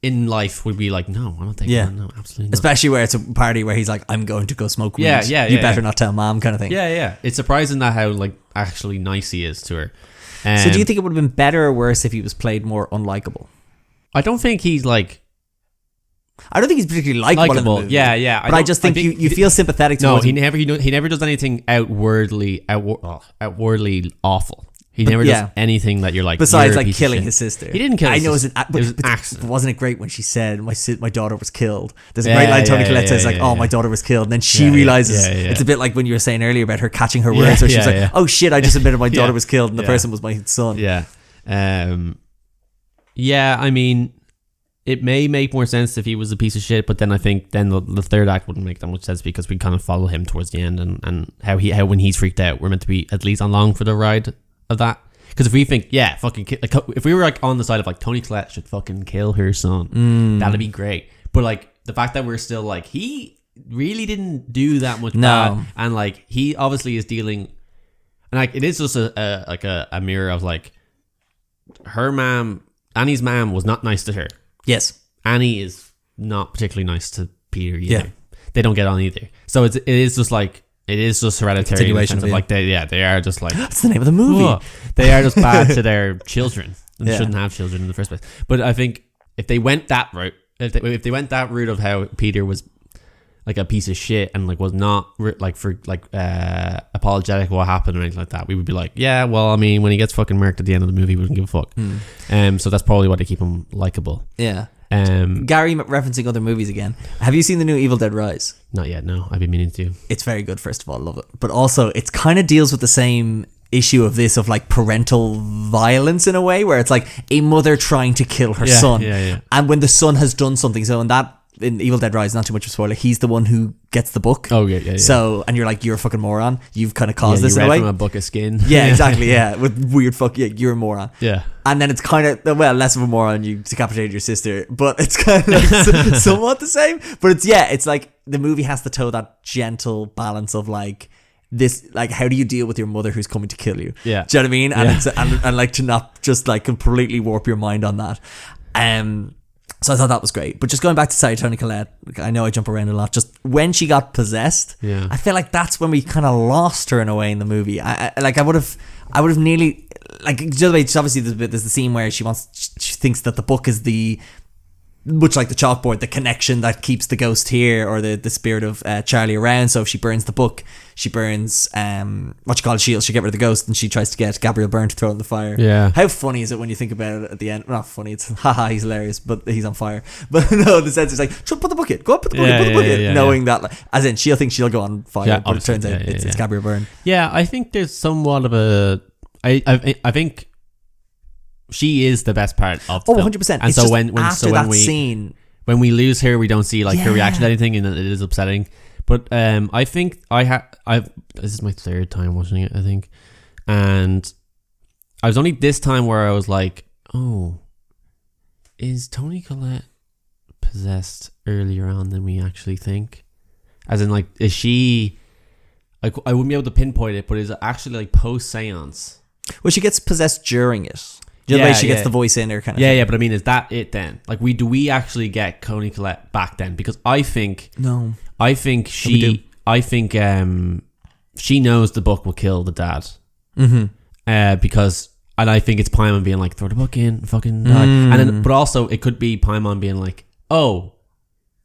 in life would be like, no, I don't think no, absolutely not. Especially where it's a party where he's like, I'm going to go smoke weed. You better not tell mom, kind of thing. It's surprising that how like actually nice he is to her. So do you think it would have been better or worse if he was played more unlikable? I don't think he's like... I don't think he's particularly likable in the movie. Yeah. But I just think you feel sympathetic towards him. He never does anything outwardly awful. He never does anything that you're like... Besides like killing his sister. He didn't kill his sister. It was an accident. Wasn't it great when she said, my daughter was killed? There's a great line Toni Collette says like, my daughter was killed. And then she realizes, it's a bit like when you were saying earlier about her catching her words, where she's like, oh shit, I just admitted my daughter was killed and the person was my son. Yeah. I mean... It may make more sense if he was a piece of shit, but then I think then the third act wouldn't make that much sense because we kind of follow him towards the end and how when he's freaked out, we're meant to be at least along for the ride of that. Because if we think, if we were like on the side of like Toni Collette should fucking kill her son, that'd be great. But like the fact that we're still like he really didn't do that much bad, and like he obviously is dealing, and like it is just a mirror of like her mom, Annie's mom was not nice to her. Yes. Annie is not particularly nice to Peter either. Yeah. They don't get on either. So it is just Hereditary. In of like they are just like... That's the name of the movie. They are just bad to their children and shouldn't have children in the first place. But I think if they went that route, if they went that route of how Peter was like a piece of shit and like was not apologetic what happened or anything like that, we would be like, yeah, well, I mean, when he gets fucking murked at the end of the movie, we wouldn't give a fuck. So that's probably why they keep him likable. Yeah. Gary referencing other movies again. Have you seen the new Evil Dead Rise? Not yet, no. I've been meaning to. It's very good, first of all, love it. But also, it kind of deals with the same issue of this, of like parental violence in a way, where it's like a mother trying to kill her son. And when the son has done something, so in Evil Dead Rise, not too much of a spoiler, he's the one who gets the book. Oh, yeah. So, and you're like, you're a fucking moron. You've kind of caused this in a way. You read from a book of skin. Yeah, exactly, yeah. With weird you're a moron. Yeah. And then it's kind of, less of a moron, you decapitated your sister. But it's kind of like somewhat the same. But it's like, the movie has to toe that gentle balance of like, this, like, how do you deal with your mother who's coming to kill you? Yeah. Do you know what I mean? And and like to not just like completely warp your mind on that. So I thought that was great. But just going back to Toni Collette, I know I jump around a lot. Just when she got possessed, I feel like that's when we kind of lost her in a way in the movie. I would have nearly, like, the other way, obviously there's the scene where she thinks that the book is much like the chalkboard, the connection that keeps the ghost here, or the spirit of Charlie around. So if she burns the book, she burns shield, she get rid of the ghost, and she tries to get Gabriel Byrne to throw it in the fire. Yeah. How funny is it when you think about it at the end? Not funny, it's he's hilarious, but he's on fire. But no, the sense is like, put the book in, go up, put the book in, knowing that, like, as in she'll think she'll go on fire, but it turns out it's Gabriel Byrne. Yeah, I think there's somewhat of a, I think she is the best part of the film. 100%. And it's so when scene, when we lose her, we don't see like her reaction to anything, and it is upsetting. But I think this is my third time watching it, I think, and I was only this time where I was like, oh, is Toni Collette possessed earlier on than we actually think? As in, like, is she, like, I wouldn't be able to pinpoint it, but is it actually like post-seance? Well, she gets possessed during it. The way she gets the voice in her kind of thing. Yeah, but I mean, is that it then? Like, do we actually get Toni Collette back then? Because I think she knows the book will kill the dad. Because, and I think it's Paimon being like, throw the book in, fucking die. And then, but also it could be Paimon being like, oh,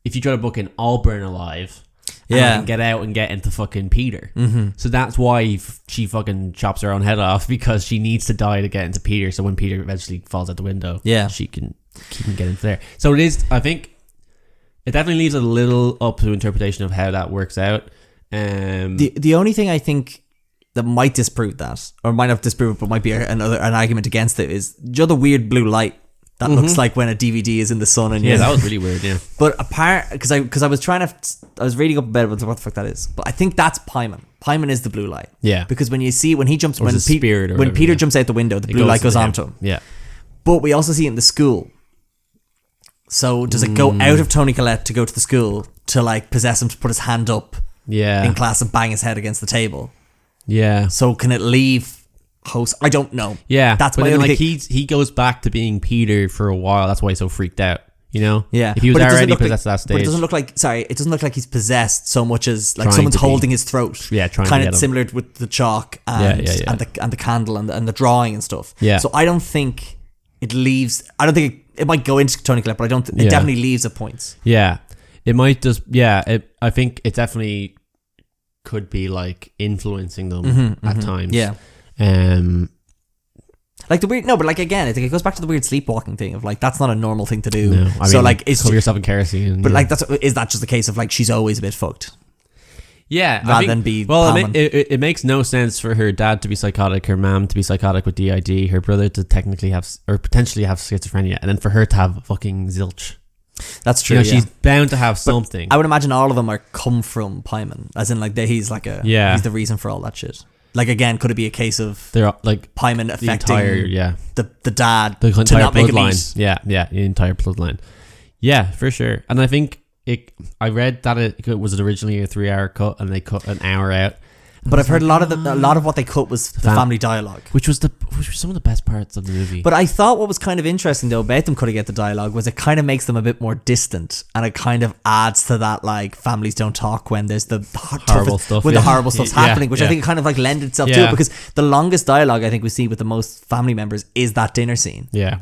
if you throw the book in, I'll burn alive. And I can get out and get into fucking Peter. So that's why she fucking chops her own head off, because she needs to die to get into Peter. So when Peter eventually falls out the window, she can get into there. So it is, I think, it definitely leaves a little up to interpretation of how that works out. The only thing I think that might disprove that, or might not disprove it, but might be an argument against it, is the weird blue light that looks like when a DVD is in the sun. And that was really weird. Yeah, but apart, because I was reading up about what the fuck that is, but I think that's Paimon. Paimon is the blue light. Yeah, because when he jumps, when Peter jumps out the window, the blue light goes onto him. Yeah, but we also see it in the school. So does it go out of Toni Collette to go to the school to like possess him, to put his hand up in class and bang his head against the table? Yeah. So can it leave host? I don't know. Yeah. That's my only thing. He goes back to being Peter for a while. That's why he's so freaked out. You know, Yeah, if he was but it doesn't already look possessed at that stage, but it doesn't look like. Sorry, it doesn't look like he's possessed so much as like Trying someone's to be. holding his throat. Yeah, trying to kind get of him. similar with the chalk and Yeah. and the candle and the drawing and stuff. Yeah. So I don't think it leaves. I don't think it might go into Tony Collette, but I don't. It definitely leaves at points. Yeah, it might just. Yeah, I think it definitely could be like influencing them at times. Yeah. Like the weird, no, but like again, I think it goes back to the weird sleepwalking thing of like that's not a normal thing to do. No, I so mean, like, it's cover yourself in kerosene. but like is that just a case of like she's always a bit fucked? Yeah, rather than be it makes no sense for her dad to be psychotic, her mom to be psychotic with DID, her brother to technically have or potentially have schizophrenia, and then for her to have fucking zilch. That's true. You know, she's bound to have something. I would imagine all of them are come from Pyman, as in like he's like he's the reason for all that shit. Like again, could it be a case of they're like Pyman affecting the dad the to entire not make a bloodline? meat? Yeah, the entire bloodline. Yeah, for sure. And I think I read that it was originally a 3-hour cut, and they cut an hour out. But I've heard a lot of what they cut was the family dialogue, which was some of the best parts of the movie. But I thought what was kind of interesting though about them cutting out the dialogue was it kind of makes them a bit more distant, and it kind of adds to that like families don't talk when there's the horrible stuff, when the horrible stuff's happening, which I think kind of like lended itself to it, because the longest dialogue I think we see with the most family members is that dinner scene. Yeah,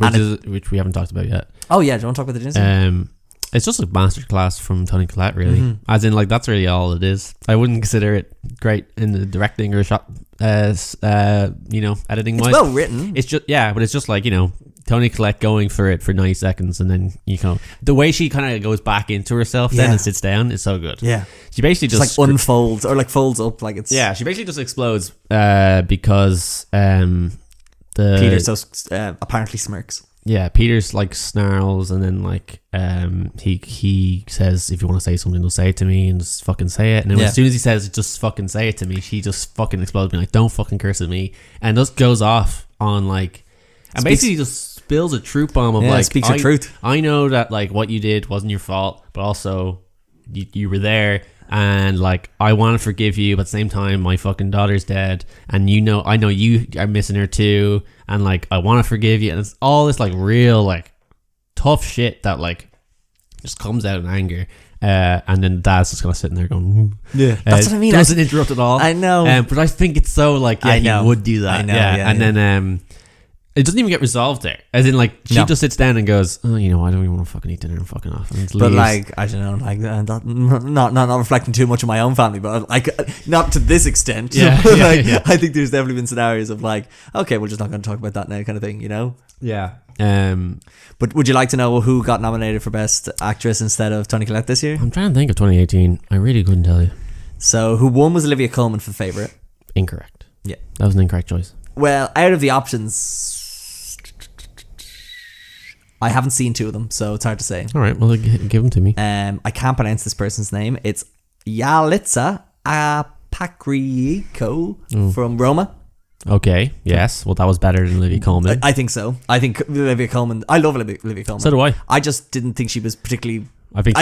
which we haven't talked about yet. Oh yeah, do you want to talk about the dinner scene? It's just a masterclass from Tony Collette, really. As in, like, that's really all it is. I wouldn't consider it great in the directing or shot, editing wise. It's well written. It's just, but it's just like, Tony Collette going for it for 90 seconds, and then, the way she kind of goes back into herself then and sits down is so good. Yeah. She basically just like unfolds or like folds up like it's... Yeah, she basically just explodes because Peter apparently smirks. Yeah, Peter's like snarls, and then like he says, if you want to say something, just say it to me, and just fucking say it. And then as soon as he says just fucking say it to me, she just fucking explodes, being like, don't fucking curse at me, and just goes off on like, and basically just spills a truth bomb of like, speaks her truth. I know that like what you did wasn't your fault, but also you were there. And like, I want to forgive you, but at the same time, my fucking daughter's dead, and I know you are missing her too, and like, I want to forgive you, and it's all this like real like tough shit that like just comes out in anger, and then Dad's just kind of sitting there going, that's what I mean. Doesn't interrupt at all. I know, but I think it's so like, he would do that. I know, and then it doesn't even get resolved there. As in, like, she just sits down and goes, oh, I don't even want to fucking eat dinner and fucking off. And but, like, I don't know, like, not reflecting too much on my own family, but, like, not to this extent. I think there's definitely been scenarios of, like, okay, we're just not going to talk about that now kind of thing, Yeah. But would you like to know who got nominated for Best Actress instead of Toni Collette this year? I'm trying to think of 2018. I really couldn't tell you. So, who won was Olivia Colman for Favourite. Incorrect. Yeah. That was an incorrect choice. Well, out of the options... I haven't seen two of them, so it's hard to say. All right, well, give them to me. I can't pronounce this person's name. It's Yalitza Aparicio from Roma. Okay, yes. Well, that was better than Olivia Colman. I think so. I think Olivia Colman... I love Olivia Colman. So do I. I just didn't think she was particularly... I think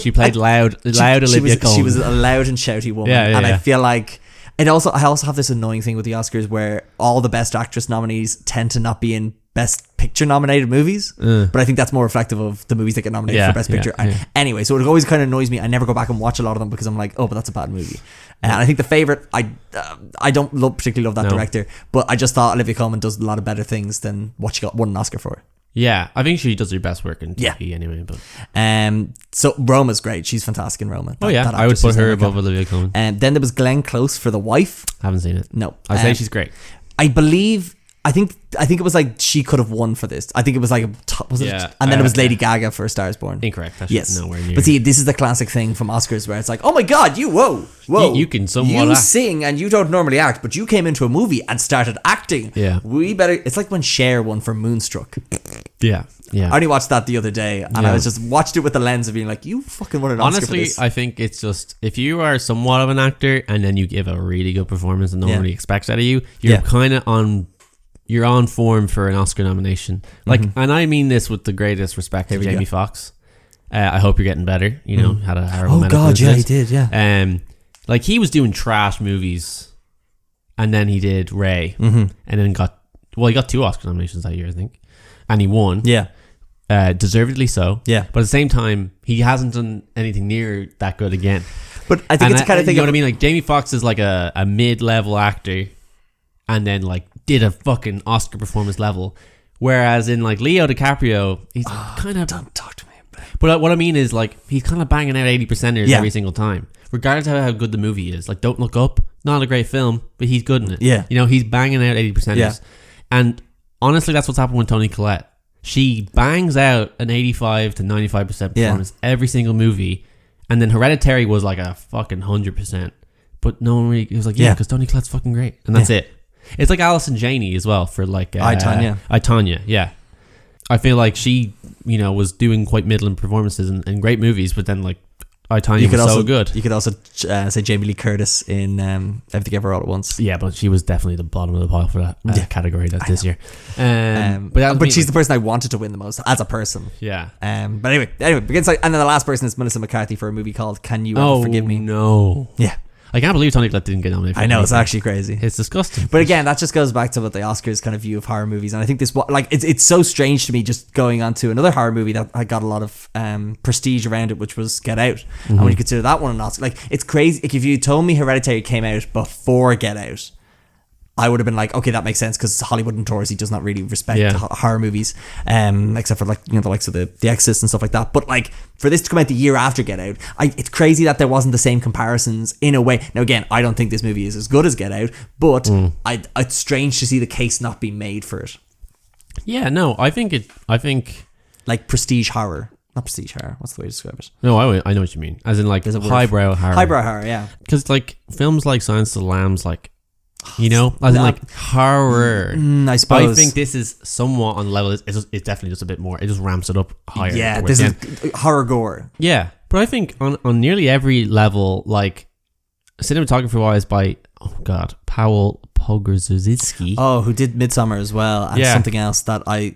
she played loud Olivia Colman. She was a loud and shouty woman. I feel like... I also have this annoying thing with the Oscars where all the Best Actress nominees tend to not be in Best Picture nominated movies, but I think that's more reflective of the movies that get nominated for Best Picture. Anyway, so it always kind of annoys me. I never go back and watch a lot of them because I'm like, oh, but that's a bad movie. And I think The Favourite, I don't particularly love that director, but I just thought Olivia Colman does a lot of better things than what she won an Oscar for. Yeah, I think she does her best work in TV anyway. But so Roma's great. She's fantastic in Roma. I would put her above Olivia Colman. And then there was Glenn Close for The Wife. Haven't seen it. No, I'd say she's great. I think it was like she could have won for this. I think it was like and then it was Lady Gaga for A Star Is Born. Incorrect. Yes, nowhere near. But see, this is the classic thing from Oscars where it's like, oh my god, whoa, you can somewhat act. Sing and you don't normally act, but you came into a movie and started acting. Yeah, we better. It's like when Cher won for Moonstruck. Yeah. I only watched that the other day, and I was just watched it with the lens of being like, you fucking won an Oscar for this. Honestly, I think it's just, if you are somewhat of an actor and then you give a really good performance and nobody expects that of you, you're kind of you're on form for an Oscar nomination. Like, and I mean this with the greatest respect to Jamie Foxx. I hope you're getting better. Had a horrible medical incident. He did, like, he was doing trash movies, and then he did Ray, and then he got 2 Oscar nominations that year, I think, and he won. Yeah. deservedly so. Yeah. But at the same time, he hasn't done anything near that good again. But I think it's the kind of thing. You know what I mean? Like Jamie Foxx is like a mid-level actor, and then like did a fucking Oscar performance level. Whereas in like Leo DiCaprio, he's kind of don't talk to me about it. But what I mean is like he's kind of banging out 80%ers every single time, regardless of how good the movie is. Like Don't Look Up, not a great film, but he's good in it. Yeah. You know, he's banging out 80%ers. Yeah. And honestly, that's what's happened with Toni Collette. She bangs out an 85 to 95% performance every single movie. And then Hereditary was like a fucking 100%. But no one really, it was like, because Toni Collette's fucking great. And that's it. It's like Alison Janney as well for like I, Tonya. Yeah. I feel like she, you know, was doing quite middling performances and great movies, but then like I, Tonya was so good. You could also say Jamie Lee Curtis in Everything Ever All at Once. Yeah, but she was definitely the bottom of the pile for that category this year. But she's the person I wanted to win the most as a person. Yeah. But anyway, begins like, and then the last person is Melissa McCarthy for a movie called Can You Ever Forgive Me? No. Yeah. I can't believe Toni Collette didn't get nominated for I know, anything. it's actually crazy. It's disgusting. But again, that just goes back to what the Oscars kind of view of horror movies. And I think it's so strange to me just going on to another horror movie that I got a lot of prestige around it, which was Get Out. And when you consider that one an Oscar, like it's crazy. Like if you told me Hereditary came out before Get Out, I would have been like, okay, that makes sense because Hollywood notoriously does not really respect horror movies, except for like, you know, the likes of the Exorcist and stuff like that. But like for this to come out the year after Get Out, it's crazy that there wasn't the same comparisons in a way. Now again, I don't think this movie is as good as Get Out, but it's strange to see the case not be made for it. Yeah, no, I think like prestige horror. Not prestige horror. What's the way to describe it? No, I know what you mean. As in like highbrow horror. Highbrow horror, yeah. Because like films like Silence of the Lambs, like, you know, as in like horror. I suppose. I think this is somewhat on the level. It's definitely just a bit more. It just ramps it up higher. Yeah, this is horror gore. Yeah, but I think on nearly every level, like cinematography wise, by Powell Pogorzelski. Oh, who did Midsommar as well, and something else that I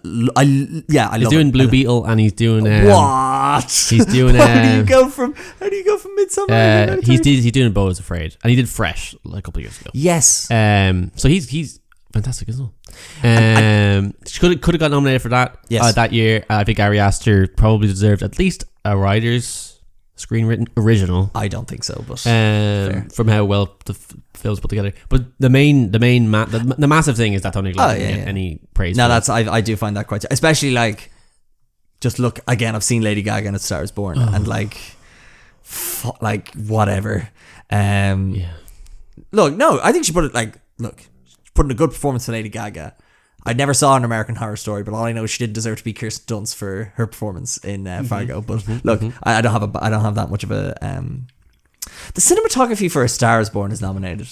love. He's doing Blue Beetle, and he's doing what? He's doing. How do you go from Midsommar? He's doing Beau is Afraid, and he did Fresh like a couple of years ago. Yes. So he's fantastic as well. Could have got nominated for that. Yes. That year. I think Ari Aster probably deserved at least a writer's screenwritten original. I don't think so, but from how well the film's put together. But the massive thing is that Toni Collette didn't get any praise. No, that's I do find that quite, especially like, just look again. I've seen Lady Gaga in A Star Is Born, and like whatever. Look, no, I think she put it she put in a good performance for Lady Gaga. I never saw an American Horror Story, but all I know is she did deserve to be Kirsten Dunst for her performance in Fargo. But look, I don't have that much of a. The cinematography for A Star Is Born is nominated.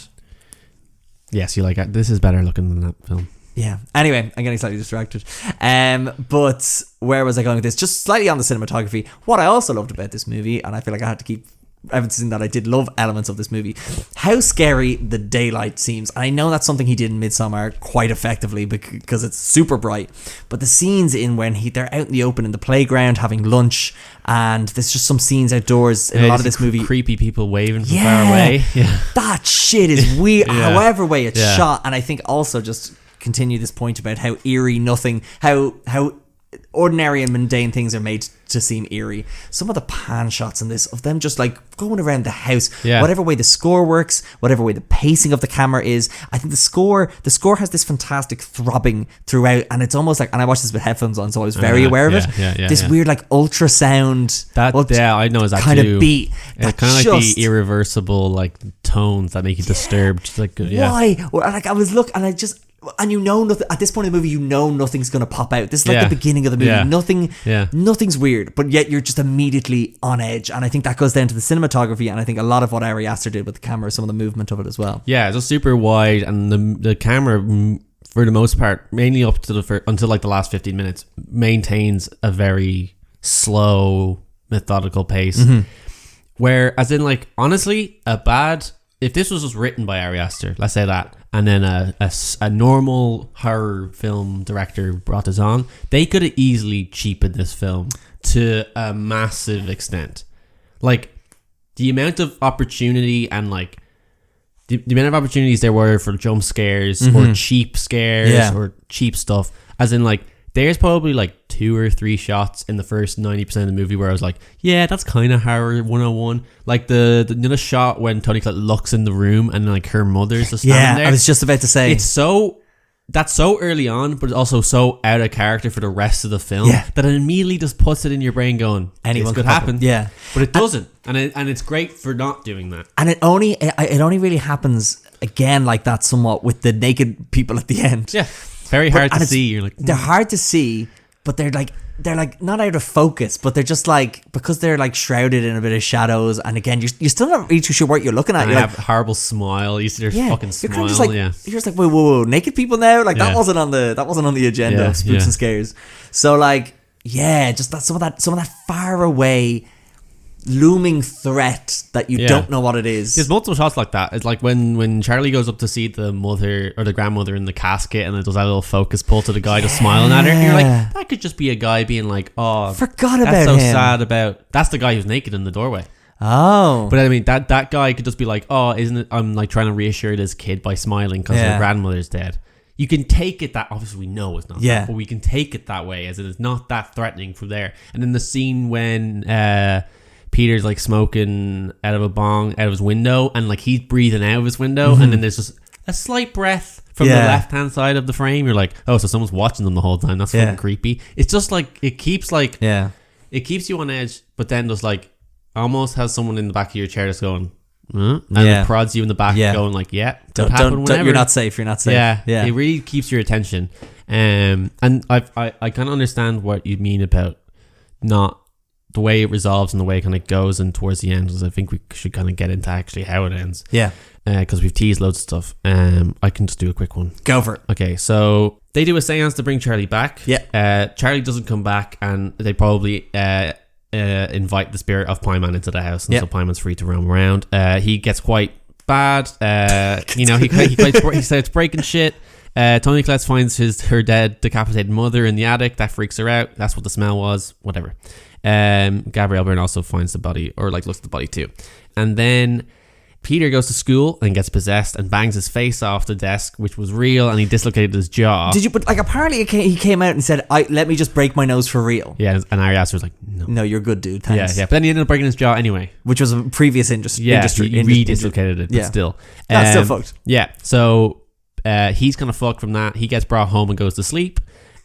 Yes, you like it. This is better looking than that film. Yeah. Anyway, I'm getting slightly distracted. But where was I going with this? Just slightly on the cinematography. What I also loved about this movie, and I feel like I had to keep evidencing that I did love elements of this movie, how scary the daylight seems. And I know that's something he did in Midsommar quite effectively because it's super bright, but the scenes in when they're out in the open in the playground having lunch, and there's just some scenes outdoors in a lot of this movie, creepy people waving from far away. That shit is weird. However way it's shot. And I think also just continue this point about how eerie how ordinary and mundane things are made to seem eerie. Some of the pan shots in this of them just like going around the house, whatever way the score works, whatever way the pacing of the camera is, I think the score has this fantastic throbbing throughout, and it's almost like, and I watched this with headphones on, so I was very aware of it. This weird like ultrasound I know is that kind of beat. It's kind of like the irreversible like tones that make you disturbed. Like why? Or like I was looking, and I just. And you know nothing at this point in the movie. You know nothing's going to pop out. This is like the beginning of the movie. Nothing's weird, but yet you're just immediately on edge. And I think that goes down to the cinematography, and I think a lot of what Ari Aster did with the camera, some of the movement of it as well. Yeah, it's just super wide, and the camera, for the most part, mainly up to until like the last 15 minutes, maintains a very slow, methodical pace. Where, as in, like, honestly, if this was just written by Ari Aster, let's say that, and then a normal horror film director brought this on, they could have easily cheapened this film to a massive extent. Like, the amount of opportunity and like the amount of opportunities there were for jump scares or cheap scares or cheap stuff, as in like there's probably like 2 or 3 shots in the first 90% of the movie where I was like, yeah, that's kind of horror 101. Like the shot when Toni Collette looks in the room and like her mother's just standing there. I was just about to say, that's so early on, but it's also so out of character for the rest of the film that it immediately just puts it in your brain going, anyone could happen. Yeah, but it doesn't, and it's great for not doing that. And it only really happens again like that somewhat with the naked people at the end. Yeah, very hard to see. You're like, they're hard to see, but they're like not out of focus, but they're just like, because they're like shrouded in a bit of shadows, and again you're still not really too sure what you're looking at. And you have a horrible smile. You see their fucking smile. You're just like, you're just like, whoa, naked people now? Like that wasn't on the agenda of Spooks and Scares. So like, just that some of that far away looming threat that you don't know what it is. There's multiple shots like that. It's like when Charlie goes up to see the mother or the grandmother in the casket, and it does that little focus pull to the guy just smiling at her, and you're like, that could just be a guy being like, oh, forgot about that's so him. sad about. That's the guy who's naked in the doorway. Oh, but I mean that guy could just be like, oh, isn't it? I'm like trying to reassure this kid by smiling because her grandmother's dead. You can take it that, obviously we know it's not that, but we can take it that way, as it is not that threatening from there. And then the scene when Peter's like smoking out of a bong out of his window, and like he's breathing out of his window, and then there's just a slight breath from the left hand side of the frame. You're like, oh, so someone's watching them the whole time. That's fucking creepy. It's just like it keeps you on edge, but then just like almost has someone in the back of your chair just going, and it prods you in the back, going like, don't, you're not safe. Yeah, it really keeps your attention. And I kind of understand what you mean about not the way it resolves and the way it kind of goes and towards the end, because I think we should kind of get into actually how it ends. Yeah. Because we've teased loads of stuff. I can just do a quick one. Go for it. Okay, so they do a seance to bring Charlie back. Yeah. Charlie doesn't come back, and they probably invite the spirit of Pie Man into the house, and so Pie Man's free to roam around. He gets quite bad. He starts breaking shit. Toni Collette finds her dead, decapitated mother in the attic. That freaks her out. That's what the smell was. Whatever. Gabrielle Byrne also finds the body, or like looks at the body too. And then Peter goes to school and gets possessed and bangs his face off the desk, which was real, and he dislocated his jaw. Did you? But like, apparently he came out and said, let me just break my nose for real. Yeah, and Ari Aster was like, no, you're good, dude. Thanks. Yeah. But then he ended up breaking his jaw anyway, which was a previous industry. He re-dislocated it, but still, that's still fucked. Yeah. So he's kind of fucked from that. He gets brought home and goes to sleep.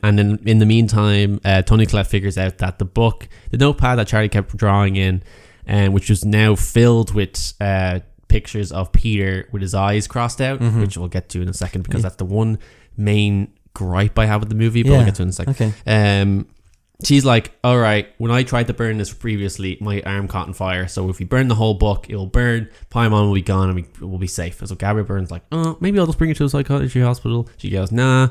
And then in the meantime, Toni Collette figures out that the notepad that Charlie kept drawing in, which was now filled with pictures of Peter with his eyes crossed out, which we'll get to in a second, because that's the one main gripe I have with the movie, but we'll get to it in a second. Okay. She's like, all right, when I tried to burn this previously, my arm caught on fire, so if we burn the whole book, it'll burn, Paimon will be gone, and we'll be safe. So Gabrielle Byrne's like, oh, maybe I'll just bring it to a psychiatry hospital. She goes, nah.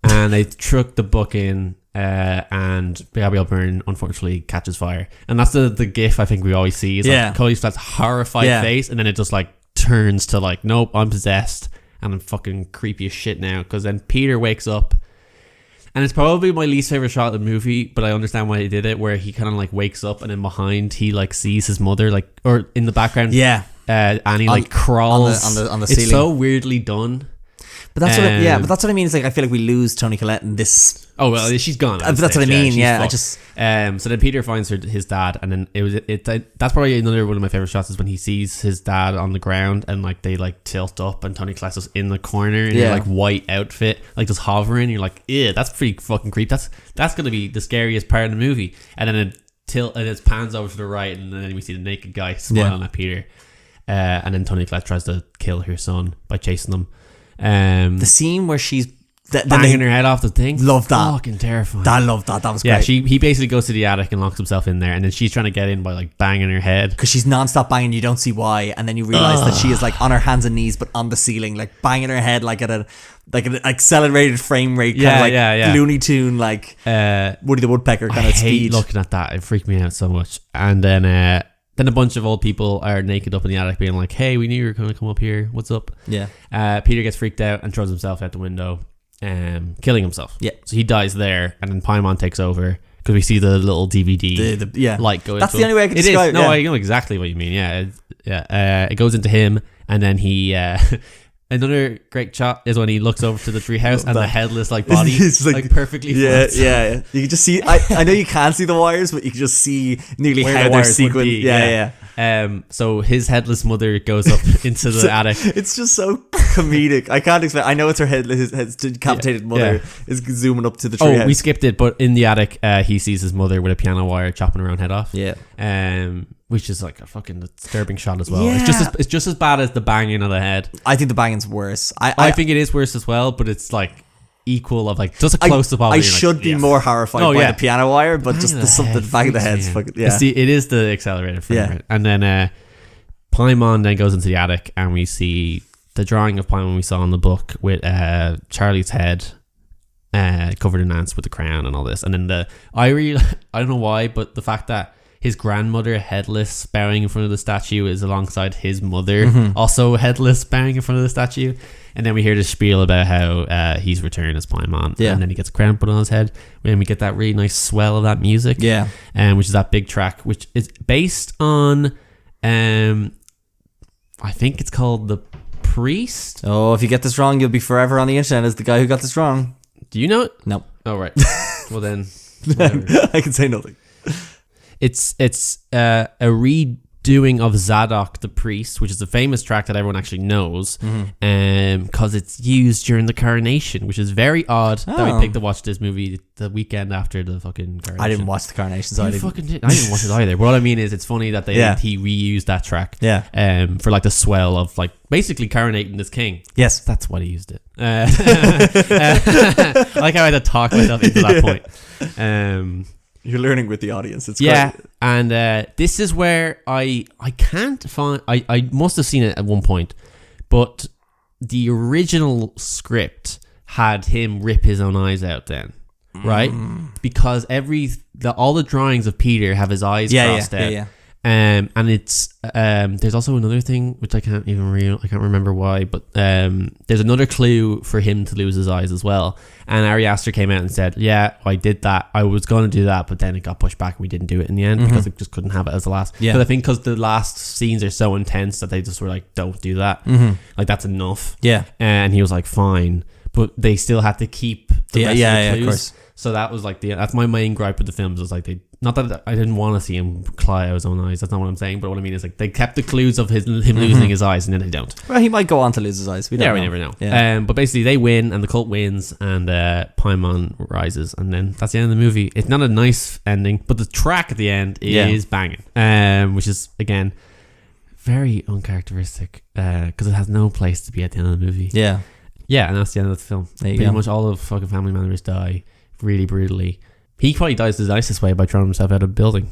And they truck the book in, and Gabrielle Byrne unfortunately catches fire. And that's the gif I think we always see, is like Cody Flatt's horrified face, and then it just like turns to like, nope, I'm possessed, and I'm fucking creepy as shit now. Because then Peter wakes up, and it's probably my least favorite shot of the movie, but I understand why he did it, where he kind of like wakes up, and then behind he like sees his mother, like, or in the background, and he like crawls on the ceiling. It's so weirdly done. But that's but that's what I mean. It's like, I feel like we lose Toni Collette in this. Oh well, she's gone. But that's what I mean. I just so then Peter finds his dad, and then that's probably another one of my favorite shots, is when he sees his dad on the ground, and like they like tilt up, and Toni Collette's in the corner in like white outfit, like just hovering. You're like, yeah, that's pretty fucking creepy. That's gonna be the scariest part of the movie. And then it pans over to the right, and then we see the naked guy smiling at Peter, and then Toni Collette tries to kill her son by chasing them. The scene where she's banging her head off the thing, love that. Fucking terrifying. I love that. That was great. He basically goes to the attic and locks himself in there, and then she's trying to get in by like banging her head, because she's non-stop banging. You don't see why, and then you realize that she is like on her hands and knees, but on the ceiling, like banging her head like at an accelerated frame rate, kind of Looney Tune, like Woody the Woodpecker kind of speed. I hate looking at that. It freaked me out so much. And then a bunch of old people are naked up in the attic, being like, hey, we knew you were going to come up here. What's up? Yeah. Peter gets freaked out and throws himself out the window, killing himself. Yeah. So he dies there, and then Paimon takes over, because we see the little DVD light go into him. That's the only way I can describe it. No, I know exactly what you mean. Yeah. It goes into him, and then he Another great shot is when he looks over to the treehouse and the headless body It's like perfectly flat. Yeah. You can just see. I know you can't see the wires, but you can just see nearly Where how the they're wires would sequenced. be, Yeah. So his headless mother goes up into the attic. It's just so comedic. I can't explain. I know it's her his decapitated mother is zooming up to the treehouse. Oh, we skipped it, but in the attic, he sees his mother with a piano wire chopping her own head off. Yeah. Which is like a fucking disturbing shot as well. Yeah. It's just as bad as the banging of the head. I think the banging's worse. I think it is worse as well, but it's like equal of like just a close up of it. I should be more horrified by the piano wire, but just the bang of the head's fucking It is the accelerator frame rate. And then Paimon then goes into the attic and we see the drawing of Paimon we saw in the book with Charlie's head covered in ants with the crown and all this. And then I don't know why, but the fact that his grandmother headless bowing in front of the statue is alongside his mother also headless bowing in front of the statue. And then we hear the spiel about how he's returned as Paimon. Yeah. And then he gets a crown put on his head. And we get that really nice swell of that music. Yeah. Which is that big track, which is based on, I think it's called The Priest. Oh, if you get this wrong, you'll be forever on the internet as the guy who got this wrong. Do you know it? No. Oh, right. Well then. I can say nothing. It's a redoing of Zadok the Priest, which is a famous track that everyone actually knows, because it's used during the coronation, which is very odd that we picked to watch this movie the weekend after the fucking coronation. I didn't watch the coronation, so I didn't watch it either. But what I mean is, it's funny that he reused that track, for like the swell of like basically coronating this king. Yes, that's why he used it. I like how I had to talk myself into that point. You're learning with the audience. It's great. And this is where I can't find. I must have seen it at one point, but the original script had him rip his own eyes out. Then, right? Because all the drawings of Peter have his eyes crossed out. Yeah. And it's there's also another thing which I can't remember why, but there's another clue for him to lose his eyes as well. And Ari Aster came out and said, "Yeah, I did that. I was going to do that, but then it got pushed back and we didn't do it in the end because it just couldn't have it as the last." Yeah. But I think because the last scenes are so intense that they just were like, "Don't do that. Like that's enough." Yeah. And he was like, "Fine," but they still had to keep the rest of the clues. Of course. So that was like that's my main gripe with the films was like not that I didn't want to see him claw out his own eyes. That's not what I'm saying. But what I mean is like they kept the clues of him losing his eyes and then they don't. Well, he might go on to lose his eyes. We never know. Yeah. But basically they win and the cult wins and Paimon rises and then that's the end of the movie. It's not a nice ending, but the track at the end is banging. Which is again very uncharacteristic because it has no place to be at the end of the movie. Yeah. Yeah, and that's the end of the film. Pretty much all of fucking family members die really brutally. He probably dies the nicest way by throwing himself out of a building.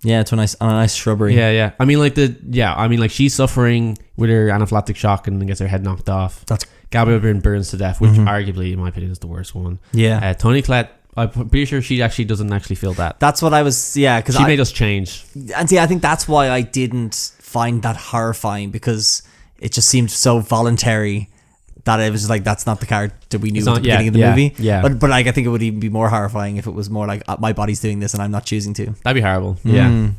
Yeah, to a nice shrubbery. Yeah. I mean, she's suffering with her anaphylactic shock and then gets her head knocked off. That's Gabrielle Byrne burns to death, which arguably, in my opinion, is the worst one. Yeah. Toni Collette, I'm pretty sure she actually doesn't actually feel that. That's what I was. Yeah, because she made us change. And see, I think that's why I didn't find that horrifying because it just seemed so voluntary. That it was like that's not the character we knew at the beginning of the movie. Yeah. But like I think it would even be more horrifying if it was more like my body's doing this and I'm not choosing to. That'd be horrible. Yeah.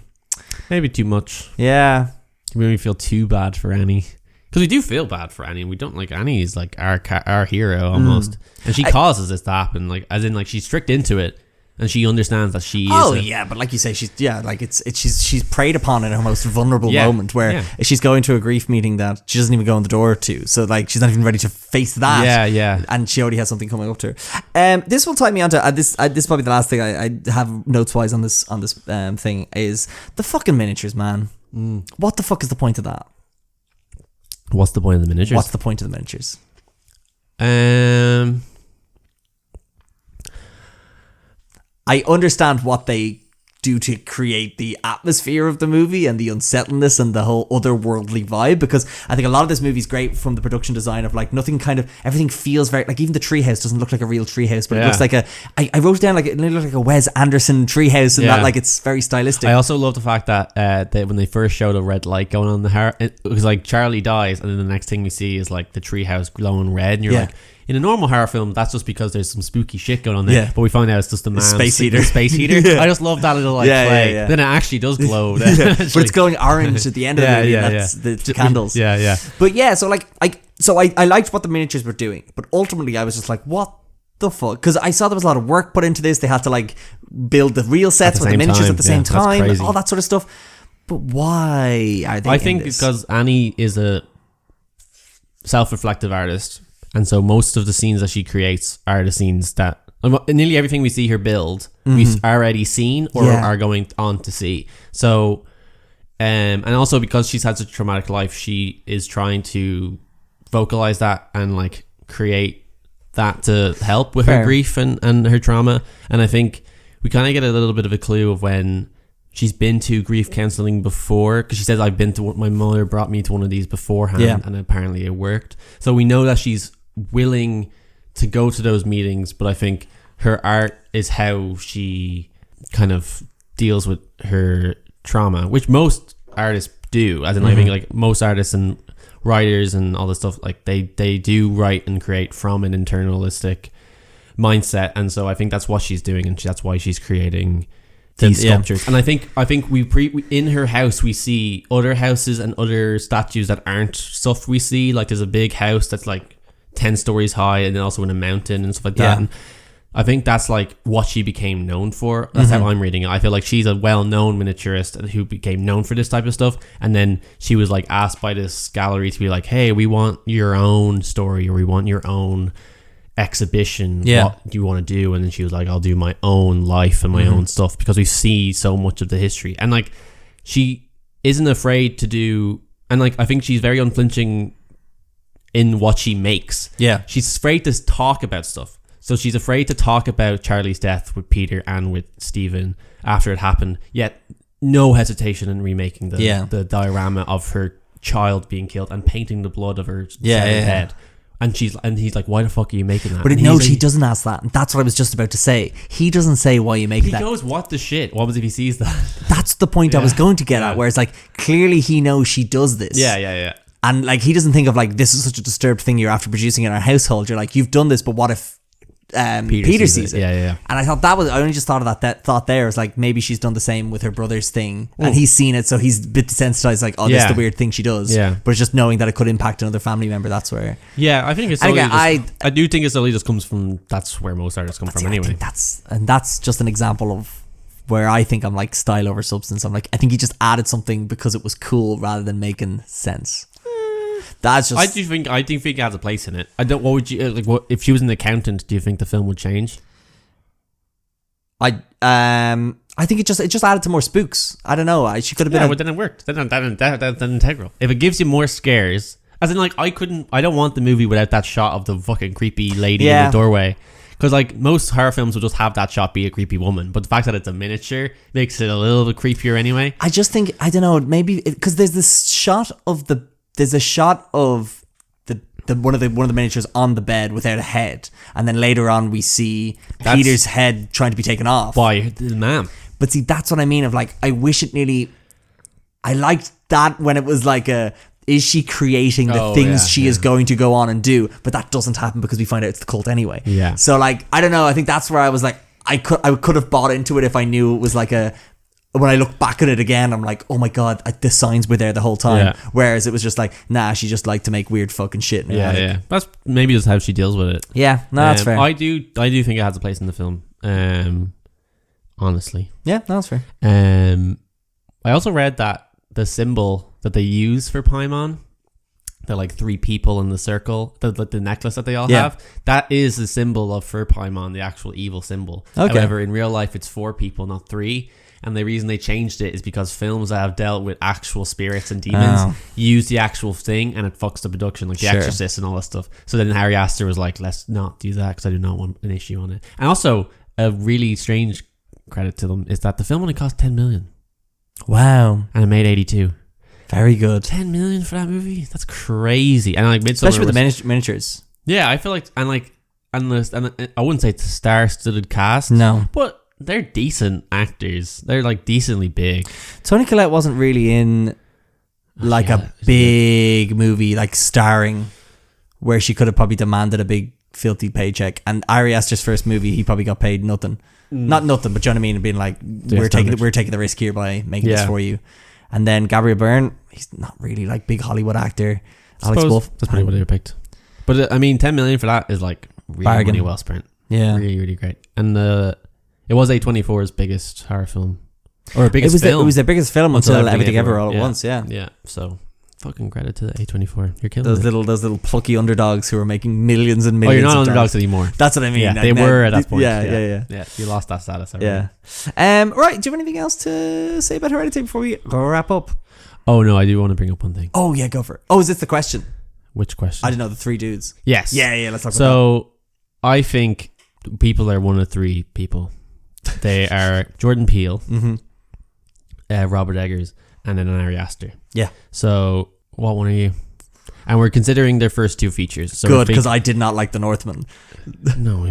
Maybe too much. Yeah. It made me feel too bad for Annie. Because we do feel bad for Annie. We don't like Annie is like our hero almost. And she causes this to happen. Like as in like she's tricked into it. And she understands that she is. Oh yeah, but like you say, she's she's preyed upon in her most vulnerable moment where she's going to a grief meeting that she doesn't even go in the door to. So like she's not even ready to face that. Yeah. And she already has something coming up to her. This will tie me onto this. This is probably the last thing I have notes wise on this thing is the fucking miniatures, man. What the fuck is the point of that? What's the point of the miniatures? What's the point of the miniatures? I understand what they do to create the atmosphere of the movie and the unsettledness and the whole otherworldly vibe, because I think a lot of this movie is great from the production design of like nothing kind of everything feels very like even the treehouse doesn't look like a real treehouse, but it looks like I wrote it down like it looked like a Wes Anderson treehouse and that like it's very stylistic. I also love the fact that when they first showed a red light going on it was like Charlie dies and then the next thing we see is like the treehouse glowing red and you're like in a normal horror film, that's just because there's some spooky shit going on there. Yeah. But we find out it's just a man space heater. I just love that little play. Yeah. Then it actually does glow. But it's glowing orange at the end of the movie. That's the candles. Yeah. But yeah, so like I liked what the miniatures were doing, but ultimately I was just like, what the fuck? Because I saw there was a lot of work put into this. They had to like build the real sets with the miniatures at the same time, and all that sort of stuff. But why are they? I think because Annie is a self-reflective artist, and so most of the scenes that she creates are the scenes that nearly everything we see her build we've already seen or are going on to see. So, and also because she's had such a traumatic life, she is trying to vocalize that and like create that to help with her grief and her trauma. And I think we kind of get a little bit of a clue of when she's been to grief counseling before, because she says, I've been to, my mother brought me to one of these beforehand and apparently it worked. So we know that she's willing to go to those meetings, but I think her art is how she kind of deals with her trauma, which most artists do. As in, I think like most artists and writers and all this stuff, like they do write and create from an internalistic mindset, and so I think that's what she's doing, and that's why she's creating these sculptures. And I think we in her house we see other houses and other statues that aren't stuff we see. Like there's a big house that's like 10 stories high, and then also in a mountain and stuff like that. And I think that's like what she became known for. That's how I'm reading it. I feel like she's a well-known miniaturist who became known for this type of stuff, and then she was like asked by this gallery to be like, hey, we want your own story, or we want your own exhibition. What do you want to do? And then she was like, I'll do my own life and my own stuff, because we see so much of the history. And like she isn't afraid to do, and like I think she's very unflinching in what she makes. She's afraid to talk about stuff. So she's afraid to talk about Charlie's death with Peter and with Stephen after it happened, yet no hesitation in remaking the diorama of her child being killed and painting the blood of her head. And he's like, why the fuck are you making that? But no, she doesn't ask that. And that's what I was just about to say. He doesn't say why you make that. He goes, what the shit? What was if he sees that? That's the point I was going to get at, where it's like, clearly he knows she does this. Yeah. And like, he doesn't think of like, this is such a disturbed thing you're after producing in our household. You're like, you've done this, but what if Peter sees it? Yeah. And I thought I only just thought of that thought there. It's like, maybe she's done the same with her brother's thing, and he's seen it, so he's a bit desensitized, like, this is the weird thing she does. But it's just knowing that it could impact another family member. That's where. Yeah, I think it's. And again, I do think it solely just comes from. That's where most artists come from, anyway. That's just an example of where I think I'm like style over substance. I'm like, I think he just added something because it was cool rather than making sense. That's just. I do think it has a place in it. I don't. What would you like? What if she was an accountant? Do you think the film would change? I think it just added to more spooks. I don't know. She could have been. Yeah, but then it worked. That's integral. If it gives you more scares, as in like I don't want the movie without that shot of the fucking creepy lady in the doorway. Because like most horror films will just have that shot be a creepy woman, but the fact that it's a miniature makes it a little bit creepier anyway. I just think, I don't know, maybe because there's this shot of the. There's a shot of the one of the miniatures on the bed without a head, and then later on we see Peter's head trying to be taken off by the man. But see, that's what I mean. Of like, I wish it nearly. I liked that when it was like is she creating the things she is going to go on and do? But that doesn't happen because we find out it's the cult anyway. Yeah. So like, I don't know. I think that's where I was like, I could have bought into it if I knew it was like a. When I look back at it again, I'm like, oh my god, the signs were there the whole time. Yeah. Whereas it was just like, nah, she just liked to make weird fucking shit. Yeah. That's maybe just how she deals with it. Yeah, no, that's fair. I do think it has a place in the film. Honestly. Yeah, no, that's fair. I also read that the symbol that they use for Paimon, the like 3 people in the circle, the necklace that they all have, that is the symbol of for Paimon, the actual evil symbol. Okay. However, in real life, it's 4 people, not 3. And the reason they changed it is because films that have dealt with actual spirits and demons use the actual thing, and it fucks the production, like The Exorcist and all that stuff. So then Ari Aster was like, let's not do that because I do not want an issue on it. And also, a really strange credit to them is that the film only cost 10 million. Wow. And it made 82. Very good. 10 million for that movie? That's crazy. And like Midsommar, especially with the miniatures. Yeah, I feel like, and I wouldn't say it's a star-studded cast. No. But they're decent actors. They're like decently big. Toni Collette wasn't really in like a big movie like starring where she could have probably demanded a big filthy paycheck. And Ari Aster's first movie, he probably got paid nothing. Not nothing, but do you know what I mean? Being like, we're taking the risk here by making this for you. And then Gabriel Byrne, he's not really like big Hollywood actor. Alex Wolff, that's probably what they picked. But I mean, 10 million for that is like really money well spent. Yeah, really, really great. And it was A24's biggest horror film, or biggest film. It was their biggest film until Everything Ever All at Once. Yeah. So fucking credit to the A24. You're killing those little plucky underdogs who are making millions and millions. Oh, you're not underdogs anymore. That's what I mean. Yeah, they were at that point. Yeah. You lost that status. Yeah. Right. Do you have anything else to say about Hereditary before we wrap up? Oh no, I do want to bring up one thing. Oh yeah, go for it. Oh, is this the question? Which question? I don't know. The three dudes. Yes. Yeah. Let's talk about that. So I think people are one of three people. They are Jordan Peele, Robert Eggers, and then Ari Aster. Yeah. So what one are you? And we're considering their first two features. So good, because I did not like The Northman. No.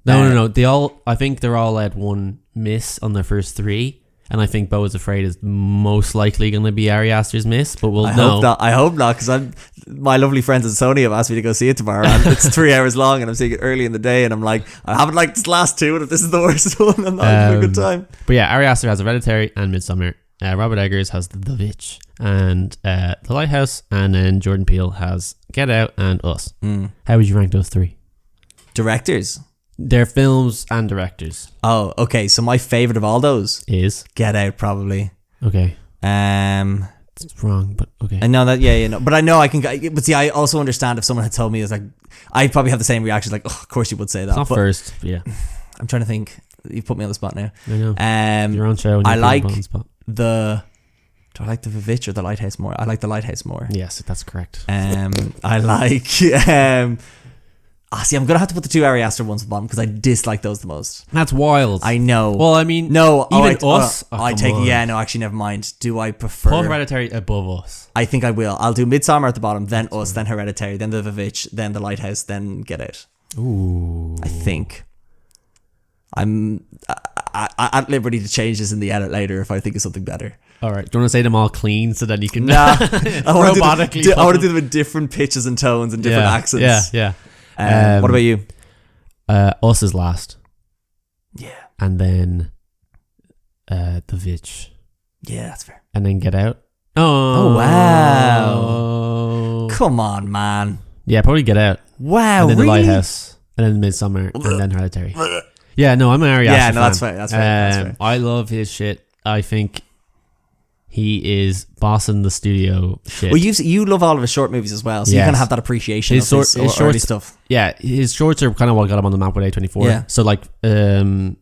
They all. I think they're all at one miss on their first three. And I think Beau is Afraid is most likely going to be Ari Aster's miss, but we'll know. I hope not, because my lovely friends at Sony have asked me to go see it tomorrow, and it's 3 hours long, and I'm seeing it early in the day, and I'm like, I haven't liked this last two, and if this is the worst one, I'm not having a good time. But yeah, Ari Aster has Hereditary and Midsommar. Robert Eggers has The Witch and The Lighthouse, and then Jordan Peele has Get Out and Us. How would you rank those three? Directors? They're films and directors. Oh, okay. So my favorite of all those is Get Out, probably. Okay. It's wrong, but okay. I know that. Yeah. But I know I can. But see, I also understand if someone had told me, it's like, I'd probably have the same reaction. Like, oh, of course you would say that. It's not first. Yeah. I'm trying to think. You put me on the spot now. I know. Your own show. I like Do I like The Witch or The Lighthouse more? I like The Lighthouse more. Yes, that's correct. I like. See, I'm gonna have to put the two Ari Aster ones at the bottom because I dislike those the most. That's wild. I know. Well, I mean, no, even Us. I take it. Yeah, no, actually, never mind. Do I prefer Put Hereditary above Us? I think I will. I'll do Midsommar at the bottom, then Us, then Hereditary, then The Witch, then The Lighthouse, then Get Out. Ooh. I think. I'm at liberty to change this in the edit later if I think of something better. All right. Do you want to say them all clean so then you can I want to do them in different pitches and tones and different accents. Yeah. What about you? Us is last. Yeah. And then The Witch. Yeah, that's fair. And then Get Out. Oh wow. Come on, man. Yeah, probably Get Out. Wow, and then really? The Lighthouse. And then Midsommar. And then Hereditary. Yeah, no, I'm an Ari Aster fan. That's fair. That's fair. I love his shit. I think he is bossing the studio shit. Well, you love all of his short movies as well, so you kind of have that appreciation of his early stuff. Yeah, his shorts are kind of what got him on the map with A24. Yeah. So like, the